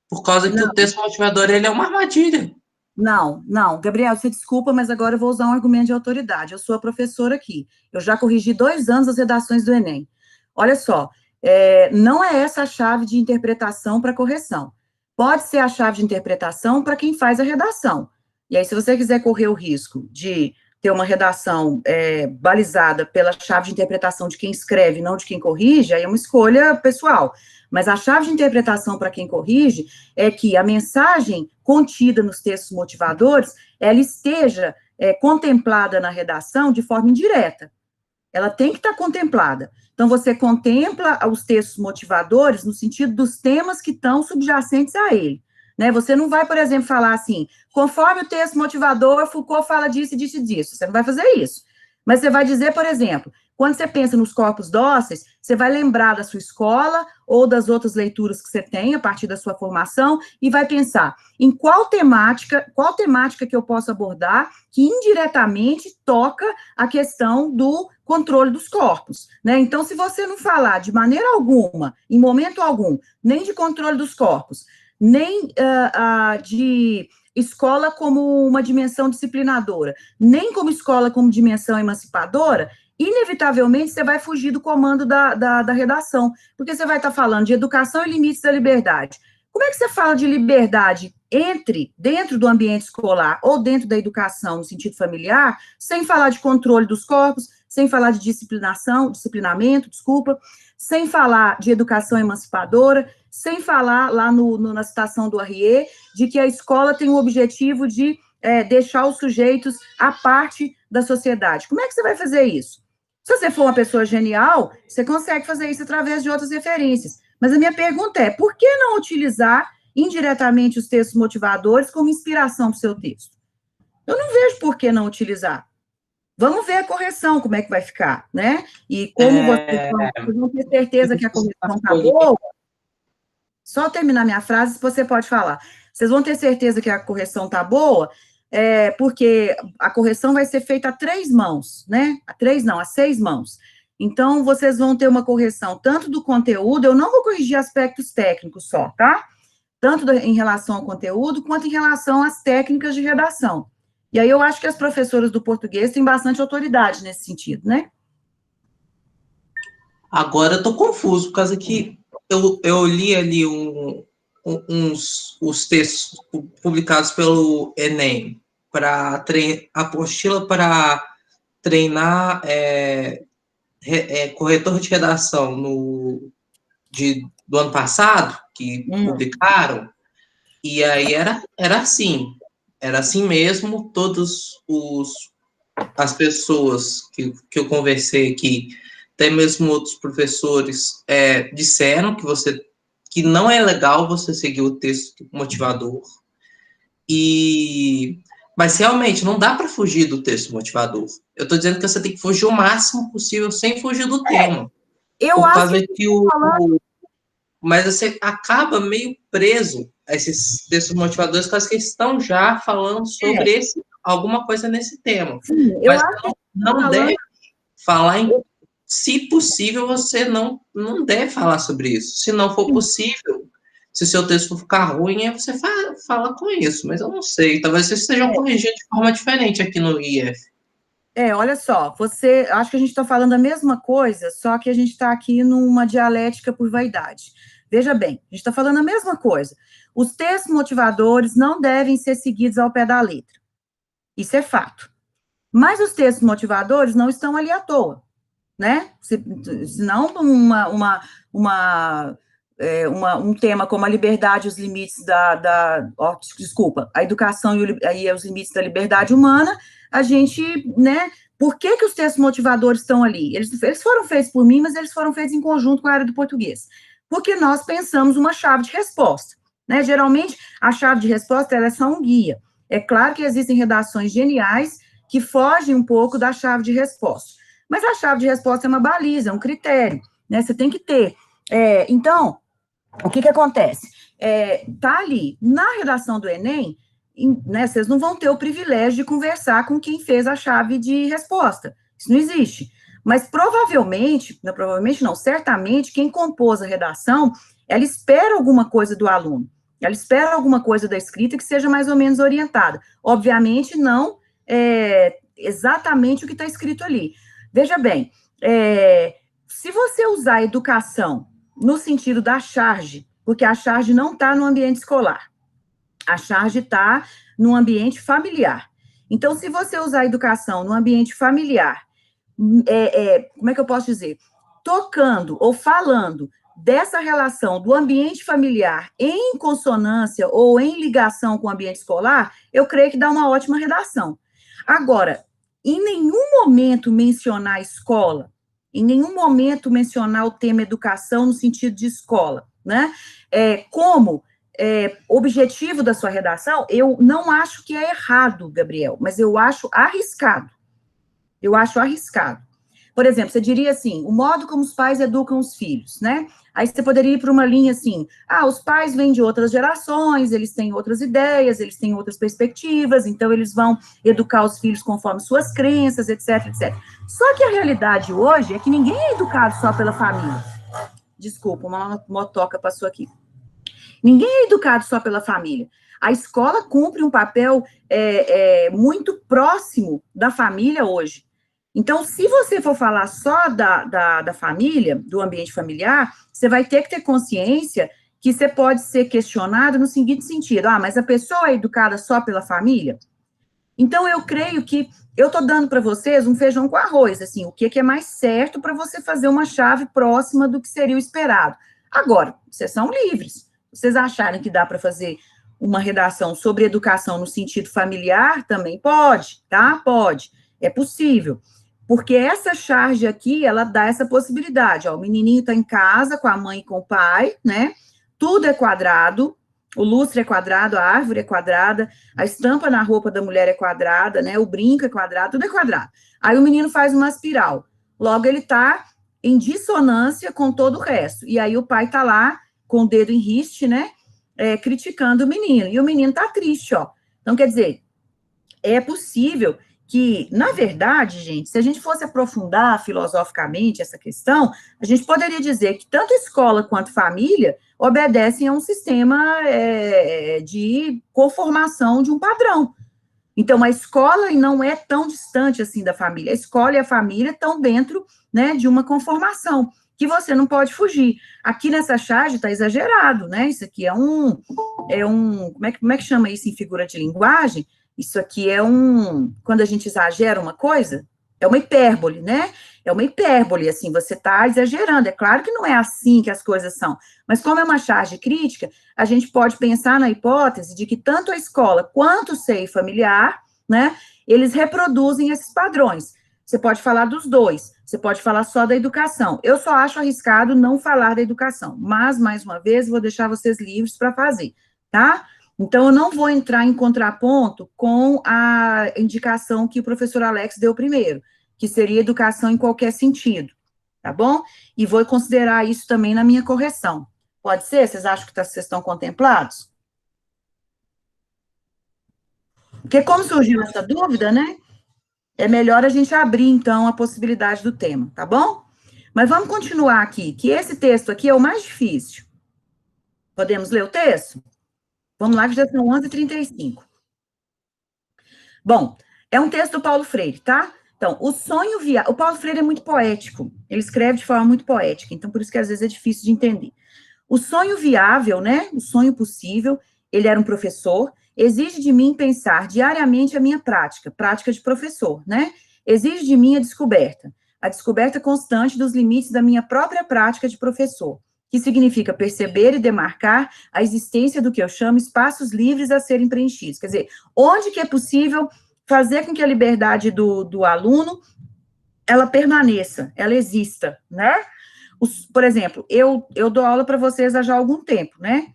Por causa que o texto motivador ele é uma armadilha. Não, Gabriel, você desculpa, mas agora eu vou usar um argumento de autoridade. Eu sou a professora aqui. Eu já corrigi 2 anos as redações do Enem. Olha só, não é essa a chave de interpretação para correção. Pode ser a chave de interpretação para quem faz a redação. E aí, se você quiser correr o risco de ter uma redação balizada pela chave de interpretação de quem escreve, não de quem corrige, aí é uma escolha pessoal. Mas a chave de interpretação para quem corrige é que a mensagem contida nos textos motivadores, ela esteja contemplada na redação de forma indireta. Ela tem que estar contemplada. Então, você contempla os textos motivadores no sentido dos temas que estão subjacentes a ele. Né? Você não vai, por exemplo, falar assim, conforme o texto motivador, Foucault fala disso e disso e disso. Você não vai fazer isso. Mas você vai dizer, por exemplo, quando você pensa nos corpos dóceis, você vai lembrar da sua escola ou das outras leituras que você tem a partir da sua formação e vai pensar em qual temática que eu posso abordar que indiretamente toca a questão do controle dos corpos, né? Então, se você não falar de maneira alguma, em momento algum, nem de controle dos corpos, nem de escola como uma dimensão disciplinadora, nem como escola como dimensão emancipadora, inevitavelmente você vai fugir do comando da redação, porque você vai estar falando de educação e limites da liberdade. Como é que você fala de liberdade dentro do ambiente escolar ou dentro da educação, no sentido familiar, sem falar de controle dos corpos, sem falar de disciplinamento, sem falar de educação emancipadora, sem falar lá na citação do Arrier, de que a escola tem o objetivo de deixar os sujeitos à parte da sociedade. Como é que você vai fazer isso? Se você for uma pessoa genial, você consegue fazer isso através de outras referências. Mas a minha pergunta é, por que não utilizar indiretamente os textos motivadores como inspiração para o seu texto? Eu não vejo por que não utilizar. Vamos ver a correção, como é que vai ficar, né? E como vocês vão ter certeza que a correção está boa. Só terminar minha frase, você pode falar. Vocês vão ter certeza que a correção está boa, porque a correção vai ser feita a 3 mãos, né? A 6 mãos. Então, vocês vão ter uma correção tanto do conteúdo, eu não vou corrigir aspectos técnicos só, tá? Tanto em relação ao conteúdo, quanto em relação às técnicas de redação. E aí eu acho que as professoras do português têm bastante autoridade nesse sentido, né? Agora eu tô confuso, por causa que eu li ali os textos publicados pelo Enem, para apostila para treinar corretor de redação do ano passado, que publicaram, e aí era assim mesmo, as pessoas que eu conversei aqui, até mesmo outros professores, disseram que não é legal você seguir o texto motivador, mas realmente não dá para fugir do texto motivador. Eu estou dizendo que você tem que fugir o máximo possível sem fugir do tema. Eu acho que mas você acaba meio preso a esses textos motivadores, porque eles estão já falando sobre alguma coisa nesse tema. Sim, mas não deve falar se possível, você não deve falar sobre isso. Se não for possível, se seu texto for ficar ruim, aí você fala com isso. Mas eu não sei, talvez vocês estejam corrigindo de forma diferente aqui no IF. Olha só, acho que a gente está falando a mesma coisa, só que a gente está aqui numa dialética por vaidade. Veja bem, a gente está falando a mesma coisa. Os textos motivadores não devem ser seguidos ao pé da letra. Isso é fato. Mas os textos motivadores não estão ali à toa, né? Senão, um tema como a liberdade e os limites a educação e os limites da liberdade humana, a gente, né? Por que os textos motivadores estão ali? Eles foram feitos por mim, mas eles foram feitos em conjunto com a área do português. Porque nós pensamos uma chave de resposta, né? Geralmente, a chave de resposta, ela é só um guia. É claro que existem redações geniais que fogem um pouco da chave de resposta. Mas a chave de resposta é uma baliza, é um critério, né? Você tem que ter. Então, o que acontece? Tá ali, na redação do Enem, né, vocês não vão ter o privilégio de conversar com quem fez a chave de resposta. Isso não existe. Mas certamente, quem compôs a redação, ela espera alguma coisa do aluno, ela espera alguma coisa da escrita que seja mais ou menos orientada. Obviamente, não exatamente o que está escrito ali. Veja bem, se você usar a educação no sentido da charge, porque a charge não está no ambiente escolar, a charge está no ambiente familiar. Então, se você usar a educação no ambiente familiar, como é que eu posso dizer? Tocando ou falando dessa relação do ambiente familiar em consonância ou em ligação com o ambiente escolar, eu creio que dá uma ótima redação. Agora, em nenhum momento mencionar escola, em nenhum momento mencionar o tema educação no sentido de escola, né? Como objetivo da sua redação, eu não acho que é errado, Gabriel, mas eu acho arriscado. Por exemplo, você diria assim, o modo como os pais educam os filhos, né? Aí você poderia ir para uma linha assim, os pais vêm de outras gerações, eles têm outras ideias, eles têm outras perspectivas, então eles vão educar os filhos conforme suas crenças, etc, etc. Só que a realidade hoje é que ninguém é educado só pela família. Desculpa, uma motoca passou aqui. Ninguém é educado só pela família. A escola cumpre um papel muito próximo da família hoje. Então, se você for falar só da família, do ambiente familiar, você vai ter que ter consciência que você pode ser questionado no seguinte sentido, mas a pessoa é educada só pela família? Então, eu creio que eu estou dando para vocês um feijão com arroz, assim, o que é mais certo para você fazer uma chave próxima do que seria o esperado. Agora, vocês são livres. Vocês acharem que dá para fazer uma redação sobre educação no sentido familiar, também pode, tá? Pode, é possível. Porque essa charge aqui, ela dá essa possibilidade, o menininho está em casa com a mãe e com o pai, né? Tudo é quadrado, o lustre é quadrado, a árvore é quadrada, a estampa na roupa da mulher é quadrada, né? O brinco é quadrado, tudo é quadrado. Aí o menino faz uma espiral, logo ele está em dissonância com todo o resto. E aí o pai está lá com o dedo em riste, né? Criticando o menino. E o menino está triste, ó. Então, quer dizer, é possível que, na verdade, gente, se a gente fosse aprofundar filosoficamente essa questão, a gente poderia dizer que tanto escola quanto família obedecem a um sistema de conformação de um padrão. Então, a escola não é tão distante assim da família. A escola e a família estão dentro, né, de uma conformação que você não pode fugir. Aqui nessa charge está exagerado, né? Isso aqui como é que chama isso em figura de linguagem? Isso aqui quando a gente exagera uma coisa, é uma hipérbole, né? É uma hipérbole, assim, você está exagerando. É claro que não é assim que as coisas são, mas como é uma charge crítica, a gente pode pensar na hipótese de que tanto a escola quanto o seio familiar, né, eles reproduzem esses padrões. Você pode falar dos dois, você pode falar só da educação. Eu só acho arriscado não falar da educação, mas, mais uma vez, vou deixar vocês livres para fazer, tá? Então, eu não vou entrar em contraponto com a indicação que o professor Alex deu primeiro, que seria educação em qualquer sentido, tá bom? E vou considerar isso também na minha correção. Pode ser? Vocês acham que vocês estão contemplados? Porque como surgiu essa dúvida, né? É melhor a gente abrir, então, a possibilidade do tema, tá bom? Mas vamos continuar aqui, que esse texto aqui é o mais difícil. Podemos ler o texto? Vamos lá, que já são 11h35. Bom, é um texto do Paulo Freire, tá? Então, o Paulo Freire é muito poético, ele escreve de forma muito poética, então por isso que às vezes é difícil de entender. O sonho viável, né, o sonho possível, ele era um professor, exige de mim pensar diariamente a minha prática de professor, né? Exige de mim a descoberta constante dos limites da minha própria prática de professor, que significa perceber e demarcar a existência do que eu chamo espaços livres a serem preenchidos. Quer dizer, onde que é possível fazer com que a liberdade do aluno, ela permaneça, ela exista, né? Por exemplo, eu dou aula para vocês há já algum tempo, né?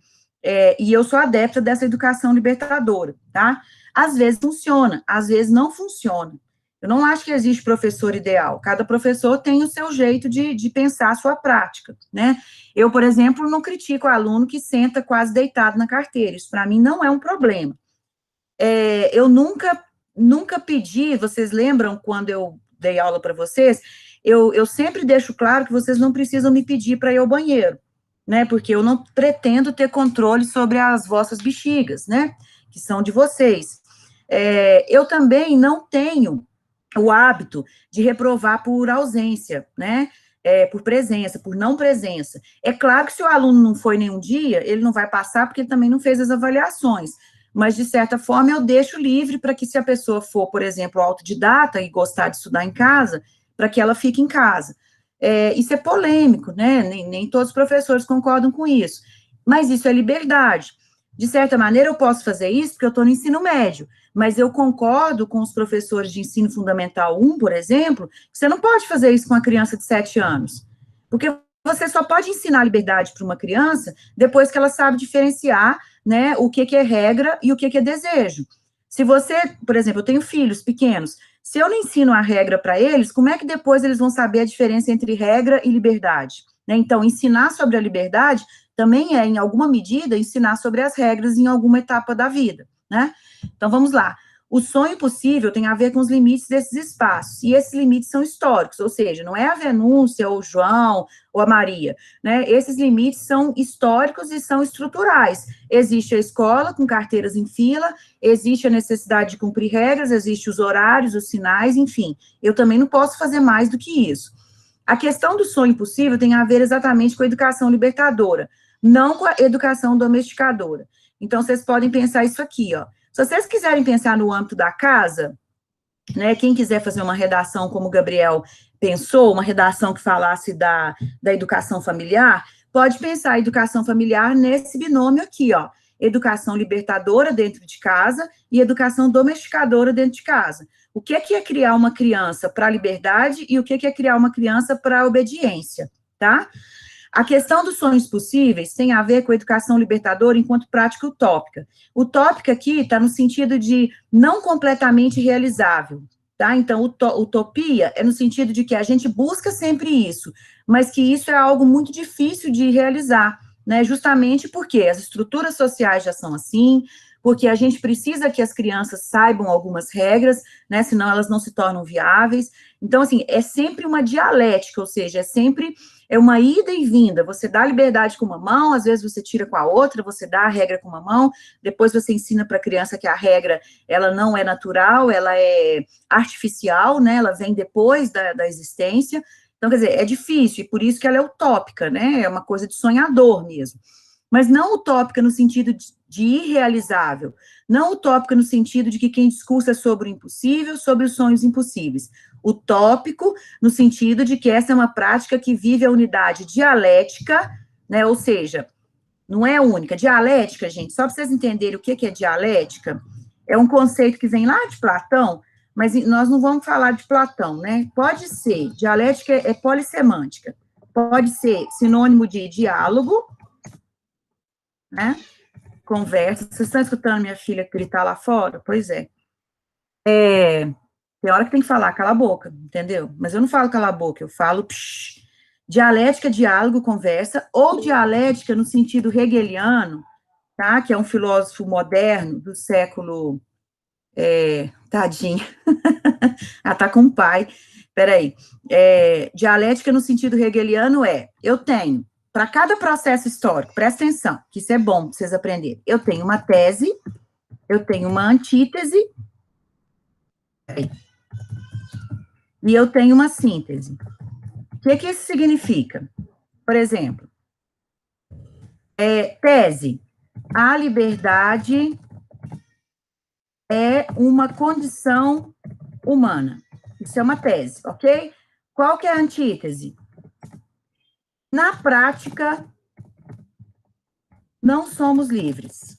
E eu sou adepta dessa educação libertadora, tá? Às vezes funciona, às vezes não funciona. Eu não acho que existe professor ideal. Cada professor tem o seu jeito de pensar a sua prática, né? Eu, por exemplo, não critico o aluno que senta quase deitado na carteira. Isso, para mim, não é um problema. Eu nunca pedi, vocês lembram quando eu dei aula para vocês? Eu sempre deixo claro que vocês não precisam me pedir para ir ao banheiro, né? Porque eu não pretendo ter controle sobre as vossas bexigas, né? Que são de vocês. Eu também não tenho o hábito de reprovar por ausência, né? Por presença, por não presença. É claro que se o aluno não foi nenhum dia, ele não vai passar porque ele também não fez as avaliações, mas, de certa forma, eu deixo livre para que, se a pessoa for, por exemplo, autodidata e gostar de estudar em casa, para que ela fique em casa. Isso é polêmico, né? Nem todos os professores concordam com isso, mas isso é liberdade. De certa maneira, eu posso fazer isso porque eu estou no ensino médio, mas eu concordo com os professores de ensino fundamental 1, por exemplo, que você não pode fazer isso com uma criança de 7 anos, porque você só pode ensinar liberdade para uma criança depois que ela sabe diferenciar, né, o que é regra e o que é desejo. Se você, por exemplo, eu tenho filhos pequenos, Se eu não ensino a regra para eles, como é que depois eles vão saber a diferença entre regra e liberdade? Né? Então, ensinar sobre a liberdade também é, em alguma medida, ensinar sobre as regras em alguma etapa da vida, né? Então, vamos lá. O sonho possível tem a ver com os limites desses espaços, e esses limites são históricos, ou seja, não é a Venúncia, ou o João, ou a Maria, né? Esses limites são históricos e são estruturais. Existe a escola com carteiras em fila, existe a necessidade de cumprir regras, existe os horários, os sinais, enfim. Eu também não posso fazer mais do que isso. A questão do sonho possível tem a ver exatamente com a educação libertadora, não com a educação domesticadora. Então, vocês podem pensar isso aqui, ó. Se vocês quiserem pensar no âmbito da casa, né, quem quiser fazer uma redação como o Gabriel pensou, uma redação que falasse da educação familiar, pode pensar a educação familiar nesse binômio aqui, ó, educação libertadora dentro de casa e educação domesticadora dentro de casa. O que é criar uma criança para a liberdade e o que é criar uma criança para a obediência, tá? A questão dos sonhos possíveis tem a ver com a educação libertadora enquanto prática utópica. Utópica aqui está no sentido de não completamente realizável, tá? Então, utopia é no sentido de que a gente busca sempre isso, mas que isso é algo muito difícil de realizar, né? Justamente porque as estruturas sociais já são assim, porque a gente precisa que as crianças saibam algumas regras, né? Senão elas não se tornam viáveis. Então, assim, é sempre uma dialética, ou seja, é uma ida e vinda, você dá liberdade com uma mão, às vezes você tira com a outra, você dá a regra com uma mão, depois você ensina para a criança que a regra, ela não é natural, ela é artificial, né, ela vem depois da existência, então, quer dizer, é difícil, e por isso que ela é utópica, né, é uma coisa de sonhador mesmo, mas não utópica no sentido de irrealizável, não utópica no sentido de que quem discursa sobre o impossível, sobre os sonhos impossíveis, utópico no sentido de que essa é uma prática que vive a unidade dialética, né, ou seja, não é única, dialética, gente, só para vocês entenderem o que é dialética, é um conceito que vem lá de Platão, mas nós não vamos falar de Platão, né, pode ser, dialética é polissemântica, pode ser sinônimo de diálogo, né, conversa, vocês estão escutando minha filha gritar lá fora? Pois é. Tem hora que tem que falar, cala a boca, entendeu? Mas eu não falo cala a boca, eu falo psh. Dialética, diálogo, conversa, ou dialética no sentido hegeliano, tá? Que é um filósofo moderno do século... tadinha. Ela tá com o pai. Peraí. Dialética no sentido hegeliano eu tenho, para cada processo histórico, presta atenção, que isso é bom para vocês aprenderem. Eu tenho uma tese, eu tenho uma antítese, e eu tenho uma síntese. O que isso significa? Por exemplo, tese, a liberdade é uma condição humana. Isso é uma tese, ok? Qual que é a antítese? Na prática, não somos livres.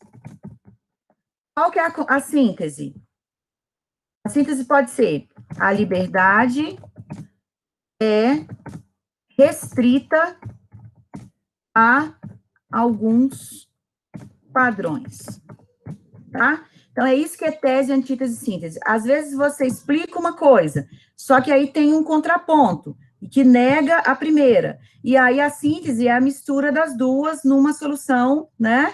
Qual que é a síntese? A síntese pode ser: a liberdade é restrita a alguns padrões, tá? Então, é isso que é tese, antítese e síntese. Às vezes, você explica uma coisa, só que aí tem um contraponto, que nega a primeira. E aí, a síntese é a mistura das duas numa solução, né?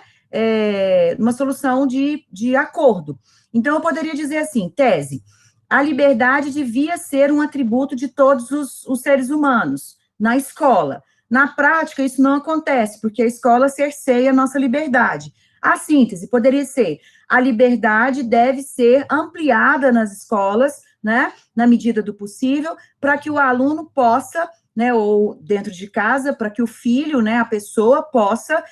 Uma solução de acordo. Então, eu poderia dizer assim, tese: a liberdade devia ser um atributo de todos os seres humanos, na escola. Na prática, isso não acontece, porque a escola cerceia a nossa liberdade. A síntese poderia ser: a liberdade deve ser ampliada nas escolas, né, na medida do possível, para que o aluno possa, né, ou dentro de casa, para que o filho, né, a pessoa possa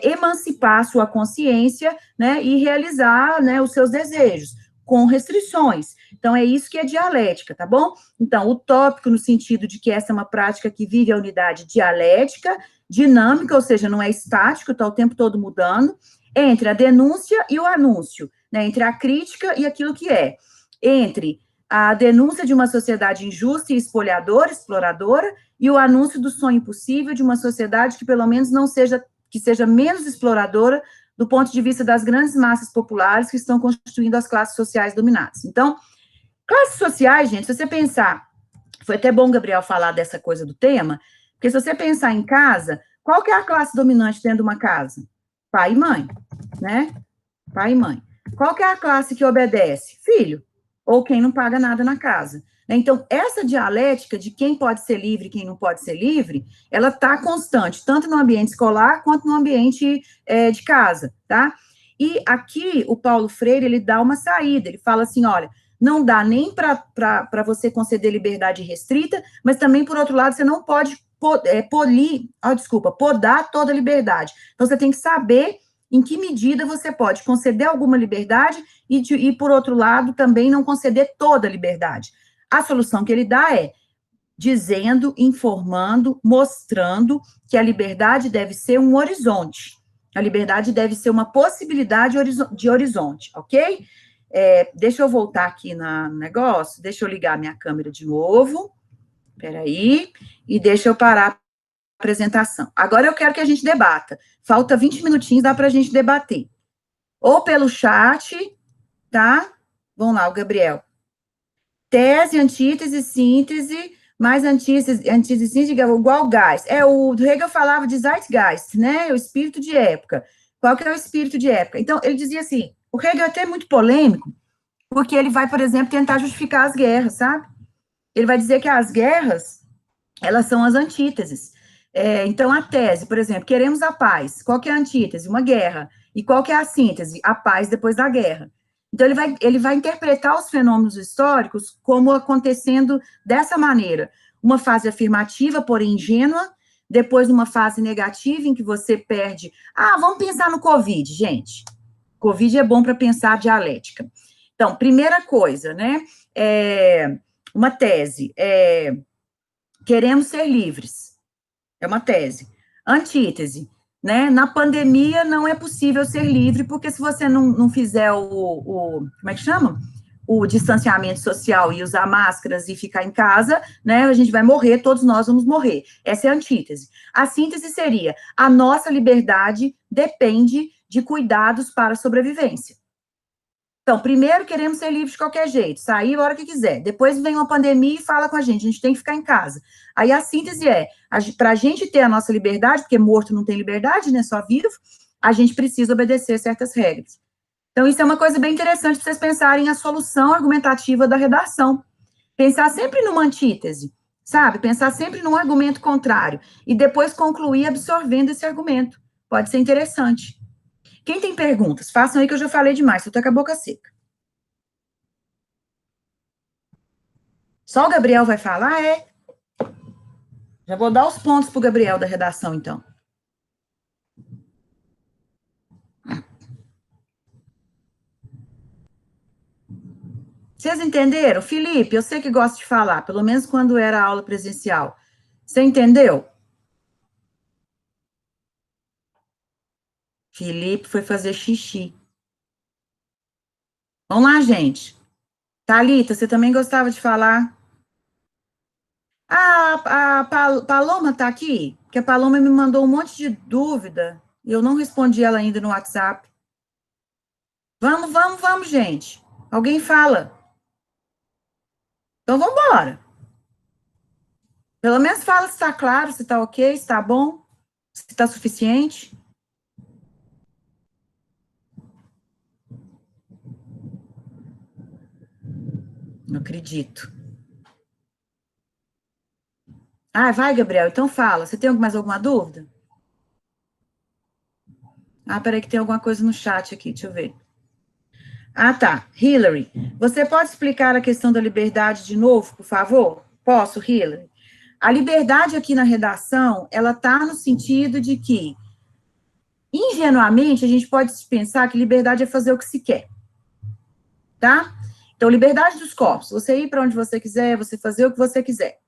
emancipar sua consciência, né, e realizar, né, os seus desejos, com restrições. Então, é isso que é dialética, tá bom? Então, utópico no sentido de que essa é uma prática que vive a unidade dialética, dinâmica, ou seja, não é estático, está o tempo todo mudando, entre a denúncia e o anúncio, né, entre a crítica e aquilo que é, entre a denúncia de uma sociedade injusta e espolhadora, exploradora, e o anúncio do sonho possível de uma sociedade que pelo menos não seja, que seja menos exploradora do ponto de vista das grandes massas populares que estão constituindo as classes sociais dominadas. Então, Classes sociais, gente, se você pensar, foi até bom o Gabriel falar dessa coisa do tema, porque se você pensar em casa, qual que é a classe dominante dentro de uma casa? Pai e mãe, né? Pai e mãe. Qual que é a classe que obedece? Filho, ou quem não paga nada na casa. Então, essa dialética de quem pode ser livre e quem não pode ser livre, ela está constante, tanto no ambiente escolar quanto no ambiente de casa, tá? E aqui, o Paulo Freire, ele dá uma saída, ele fala assim, olha, não dá nem para você conceder liberdade restrita, mas também, por outro lado, você não pode podar toda a liberdade. Então, você tem que saber em que medida você pode conceder alguma liberdade e, por outro lado, também não conceder toda a liberdade. A solução que ele dá é dizendo, informando, mostrando que a liberdade deve ser um horizonte. A liberdade deve ser uma possibilidade de horizonte, ok? Deixa eu voltar aqui no negócio, deixa eu ligar minha câmera de novo. Peraí, e deixa eu parar a apresentação. Agora eu quero que a gente debata. Falta 20 minutinhos, dá para a gente debater. Ou pelo chat, tá? Vamos lá, o Gabriel. Tese, antítese, síntese, mais antítese, síntese, igual gás. O Hegel falava de Zeitgeist, né? O espírito de época. Qual que é o espírito de época? Então, ele dizia assim, o Hegel é até muito polêmico, porque ele vai, por exemplo, tentar justificar as guerras, sabe? Ele vai dizer que as guerras, elas são as antíteses. Então, a tese, por exemplo, queremos a paz. Qual que é a antítese? Uma guerra. E qual que é a síntese? A paz depois da guerra. Então, ele vai interpretar os fenômenos históricos como acontecendo dessa maneira. Uma fase afirmativa, porém ingênua, depois uma fase negativa, em que você perde... vamos pensar no Covid, gente. Covid é bom para pensar dialética. Então, primeira coisa, né? Uma tese. Queremos ser livres. É uma tese. Antítese. Né? Na pandemia não é possível ser livre, porque se você não fizer como é que chama? O distanciamento social e usar máscaras e ficar em casa, né? A gente vai morrer, todos nós vamos morrer. Essa é a antítese. A síntese seria: a nossa liberdade depende de cuidados para a sobrevivência. Então, primeiro queremos ser livres de qualquer jeito, sair a hora que quiser. Depois vem uma pandemia e fala com a gente tem que ficar em casa. Aí a síntese para a gente ter a nossa liberdade, porque morto não tem liberdade, né, só vivo, a gente precisa obedecer certas regras. Então, isso é uma coisa bem interessante para vocês pensarem a solução argumentativa da redação. Pensar sempre numa antítese, sabe? Pensar sempre num argumento contrário e depois concluir absorvendo esse argumento. Pode ser interessante. Quem tem perguntas? Façam aí que eu já falei demais, eu tô com a boca seca. Só o Gabriel vai falar? Já vou dar os pontos pro Gabriel da redação, então. Vocês entenderam? Felipe, eu sei que gosta de falar, pelo menos quando era aula presencial. Você entendeu? Felipe foi fazer xixi. Vamos lá, gente. Thalita, você também gostava de falar? A Paloma tá aqui? Porque a Paloma me mandou um monte de dúvida e eu não respondi ela ainda no WhatsApp. Vamos, gente. Alguém fala. Então, vamos embora. Pelo menos fala se está claro, se está ok, se está bom, se está suficiente. Não acredito. Vai, Gabriel, então fala. Você tem mais alguma dúvida? Peraí que tem alguma coisa no chat aqui, deixa eu ver. Tá. Hillary, você pode explicar a questão da liberdade de novo, por favor? Posso, Hillary? A liberdade aqui na redação, ela está no sentido de que, ingenuamente, a gente pode pensar que liberdade é fazer o que se quer. Tá? Então, liberdade dos corpos, você ir para onde você quiser, você fazer o que você quiser.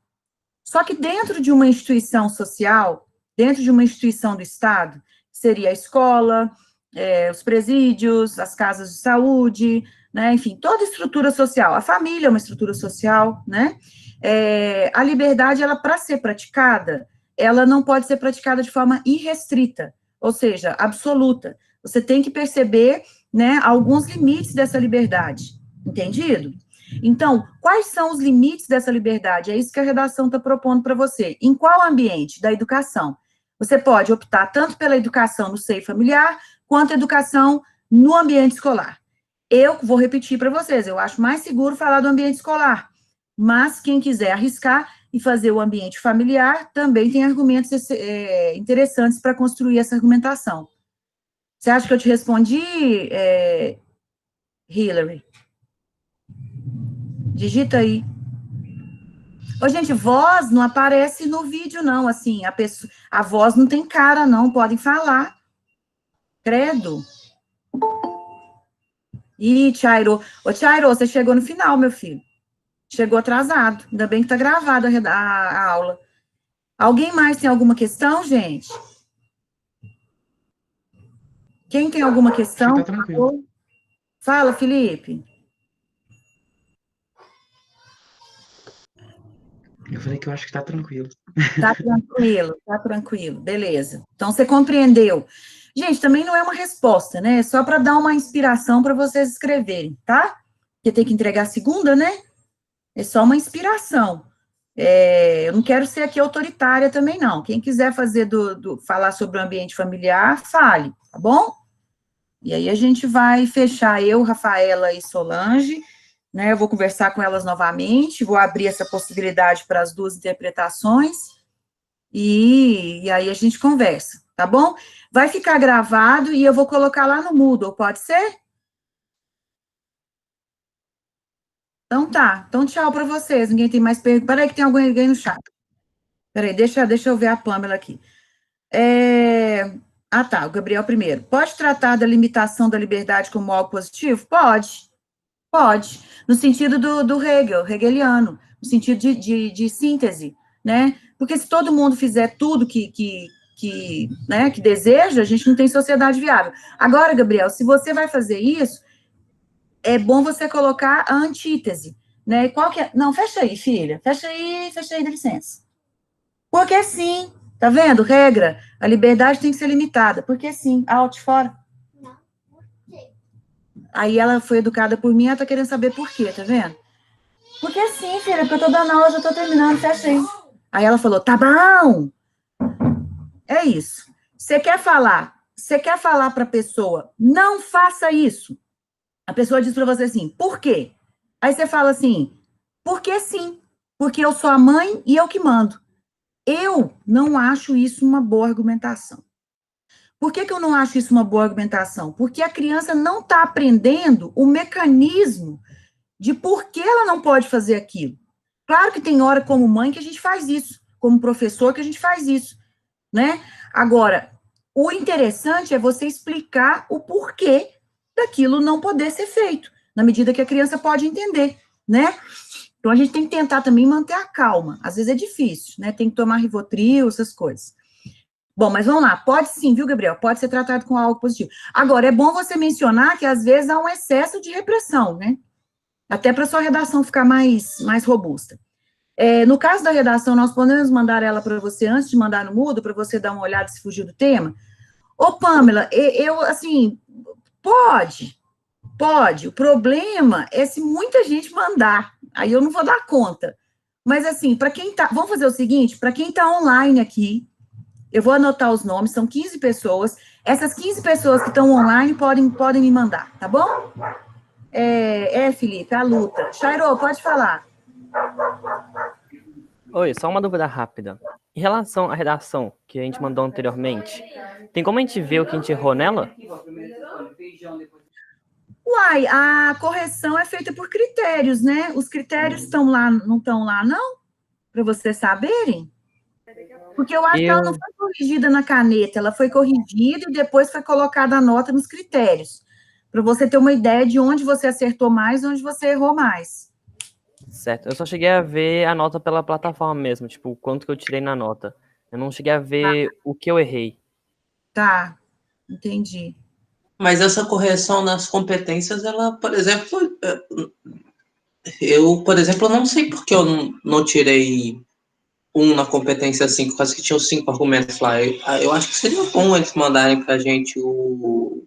Só que dentro de uma instituição social, dentro de uma instituição do Estado, seria a escola, os presídios, as casas de saúde, né, enfim, toda estrutura social. A família é uma estrutura social, né? A liberdade, ela, para ser praticada, ela não pode ser praticada de forma irrestrita, ou seja, absoluta. Você tem que perceber, né, alguns limites dessa liberdade, entendido? Então, quais são os limites dessa liberdade? É isso que a redação está propondo para você. Em qual ambiente? Da educação. Você pode optar tanto pela educação no seio familiar, quanto a educação no ambiente escolar. Eu vou repetir para vocês, eu acho mais seguro falar do ambiente escolar, mas quem quiser arriscar e fazer o ambiente familiar, também tem argumentos interessantes para construir essa argumentação. Você acha que eu te respondi, Hillary? Digita aí. Ô, gente, voz não aparece no vídeo, não, assim, a voz não tem cara, não, podem falar. Credo. Ih, Chairo. Ô, Chairo, você chegou no final, meu filho. Chegou atrasado. Ainda bem que tá gravada a aula. Alguém mais tem alguma questão, gente? Quem tem alguma questão? Tá tranquilo. Fala, Felipe. Eu falei que eu acho que tá tranquilo. Tá tranquilo, beleza. Então, você compreendeu. Gente, também não é uma resposta, né? É só para dar uma inspiração para vocês escreverem, tá? Porque tem que entregar segunda, né? É só uma inspiração. Eu não quero ser aqui autoritária também, não. Quem quiser fazer falar sobre o ambiente familiar, fale, tá bom? E aí a gente vai fechar, eu, Rafaela e Solange, né? Eu vou conversar com elas novamente, vou abrir essa possibilidade para as duas interpretações, e aí a gente conversa, tá bom? Vai ficar gravado e eu vou colocar lá no Moodle, pode ser? Então tá, então tchau para vocês, ninguém tem mais perguntas. Peraí que tem alguém no chat. Peraí, deixa eu ver a Pamela aqui. Ah, tá, o Gabriel primeiro. Pode tratar da limitação da liberdade como algo positivo? Pode. No sentido do hegeliano, no sentido de síntese, né? Porque se todo mundo fizer tudo que deseja, a gente não tem sociedade viável. Agora, Gabriel, se você vai fazer isso, é bom você colocar a antítese, né? Qual que é? Não, fecha aí, filha. Fecha aí, dá licença. Porque sim, tá vendo? Regra, a liberdade tem que ser limitada. Porque sim, alt fora. Aí ela foi educada por mim, ela tá querendo saber por quê, tá vendo? Porque sim, filha, porque eu tô dando aula, já tô terminando, fecha aí. Aí ela falou, tá bom. É isso. Você quer falar pra pessoa, não faça isso. A pessoa diz pra você assim, por quê? Aí você fala assim, porque sim, porque eu sou a mãe e eu que mando. Eu não acho isso uma boa argumentação. Por que eu não acho isso uma boa argumentação? Porque a criança não está aprendendo o mecanismo de por que ela não pode fazer aquilo. Claro que tem hora como mãe que a gente faz isso, como professor que a gente faz isso, né? Agora, o interessante é você explicar o porquê daquilo não poder ser feito, na medida que a criança pode entender, né? Então, a gente tem que tentar também manter a calma. Às vezes é difícil, né? Tem que tomar Rivotril, essas coisas. Bom, mas vamos lá. Pode sim, viu, Gabriel? Pode ser tratado com algo positivo. Agora, é bom você mencionar que, às vezes, há um excesso de repressão, né? Até para sua redação ficar mais robusta. No caso da redação, nós podemos mandar ela para você antes de mandar no Moodle, para você dar uma olhada se fugir do tema? Ô, Pamela, pode. O problema é se muita gente mandar. Aí eu não vou dar conta. Mas, assim, para quem tá... Vamos fazer o seguinte, para quem tá online aqui, eu vou anotar os nomes, são 15 pessoas. Essas 15 pessoas que estão online podem me mandar, tá bom? Felipe, a luta. Chairo, pode falar. Oi, só uma dúvida rápida. Em relação à redação que a gente mandou anteriormente, tem como a gente ver o que a gente errou nela? Uai, a correção é feita por critérios, né? Os critérios estão lá, não estão lá, não? Para vocês saberem? Porque eu acho que ela não foi corrigida na caneta, ela foi corrigida e depois foi colocada a nota nos critérios, para você ter uma ideia de onde você acertou mais e onde você errou mais. Certo, eu só cheguei a ver a nota pela plataforma mesmo, tipo, o quanto que eu tirei na nota. Eu não cheguei a ver o que eu errei. Tá, entendi. Mas essa correção nas competências, ela, por exemplo, eu não sei porque eu não tirei 1 na competência 5, quase que tinham 5 argumentos lá. Eu acho que seria bom eles mandarem pra gente um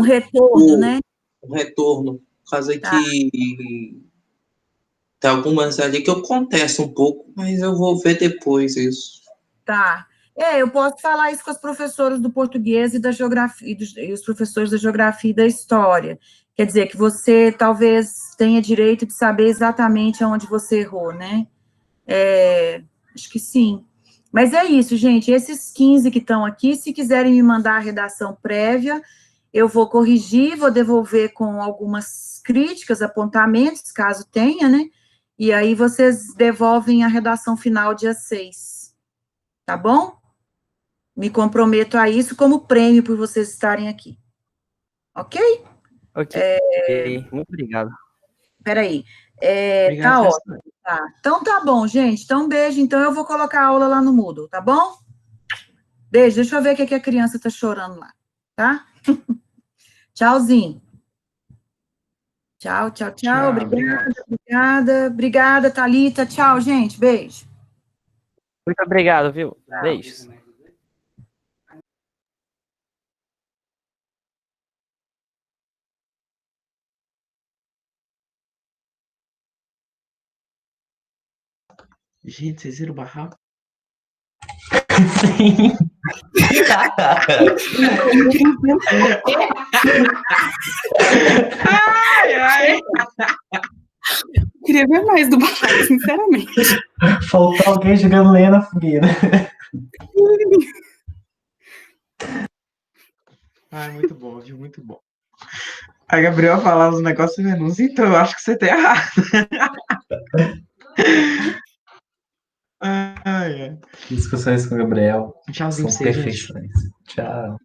retorno, né? Um retorno, por causa que Tem algumas ali que eu contesto um pouco, mas eu vou ver depois isso. Tá. Eu posso falar isso com os professores do português e da geografia, e os professores da geografia e da história. Quer dizer, que você talvez tenha direito de saber exatamente aonde você errou, né? Acho que sim. Mas é isso, gente. Esses 15 que estão aqui, se quiserem me mandar a redação prévia, eu vou corrigir, vou devolver com algumas críticas, apontamentos, caso tenha, né? E aí vocês devolvem a redação final dia 6. Tá bom? Me comprometo a isso como prêmio por vocês estarem aqui. Ok? Ok. Muito obrigado. Peraí. Obrigado, Tá professor. ótimo. Tá. Então tá bom, gente. Então um beijo. Então eu vou colocar a aula lá no Moodle, tá bom? Beijo. Deixa eu ver o que a criança tá chorando lá, tá? Tchauzinho. Tchau, tchau, tchau. Tchau, Obrigada, Thalita. Tchau, gente. Beijo. Muito obrigado, viu? Beijos. Gente, vocês viram o barraco? Sim. Queria ver mais do barraco, sinceramente. Faltou alguém jogando lenha na fogueira. Ai, muito bom, viu? Muito bom. A Gabriela falava os negócios menos, então eu acho que você tá errado. Ai, ai. Discussões com o Gabriel Tchauzinho são pra você, gente. perfeições. Tchau.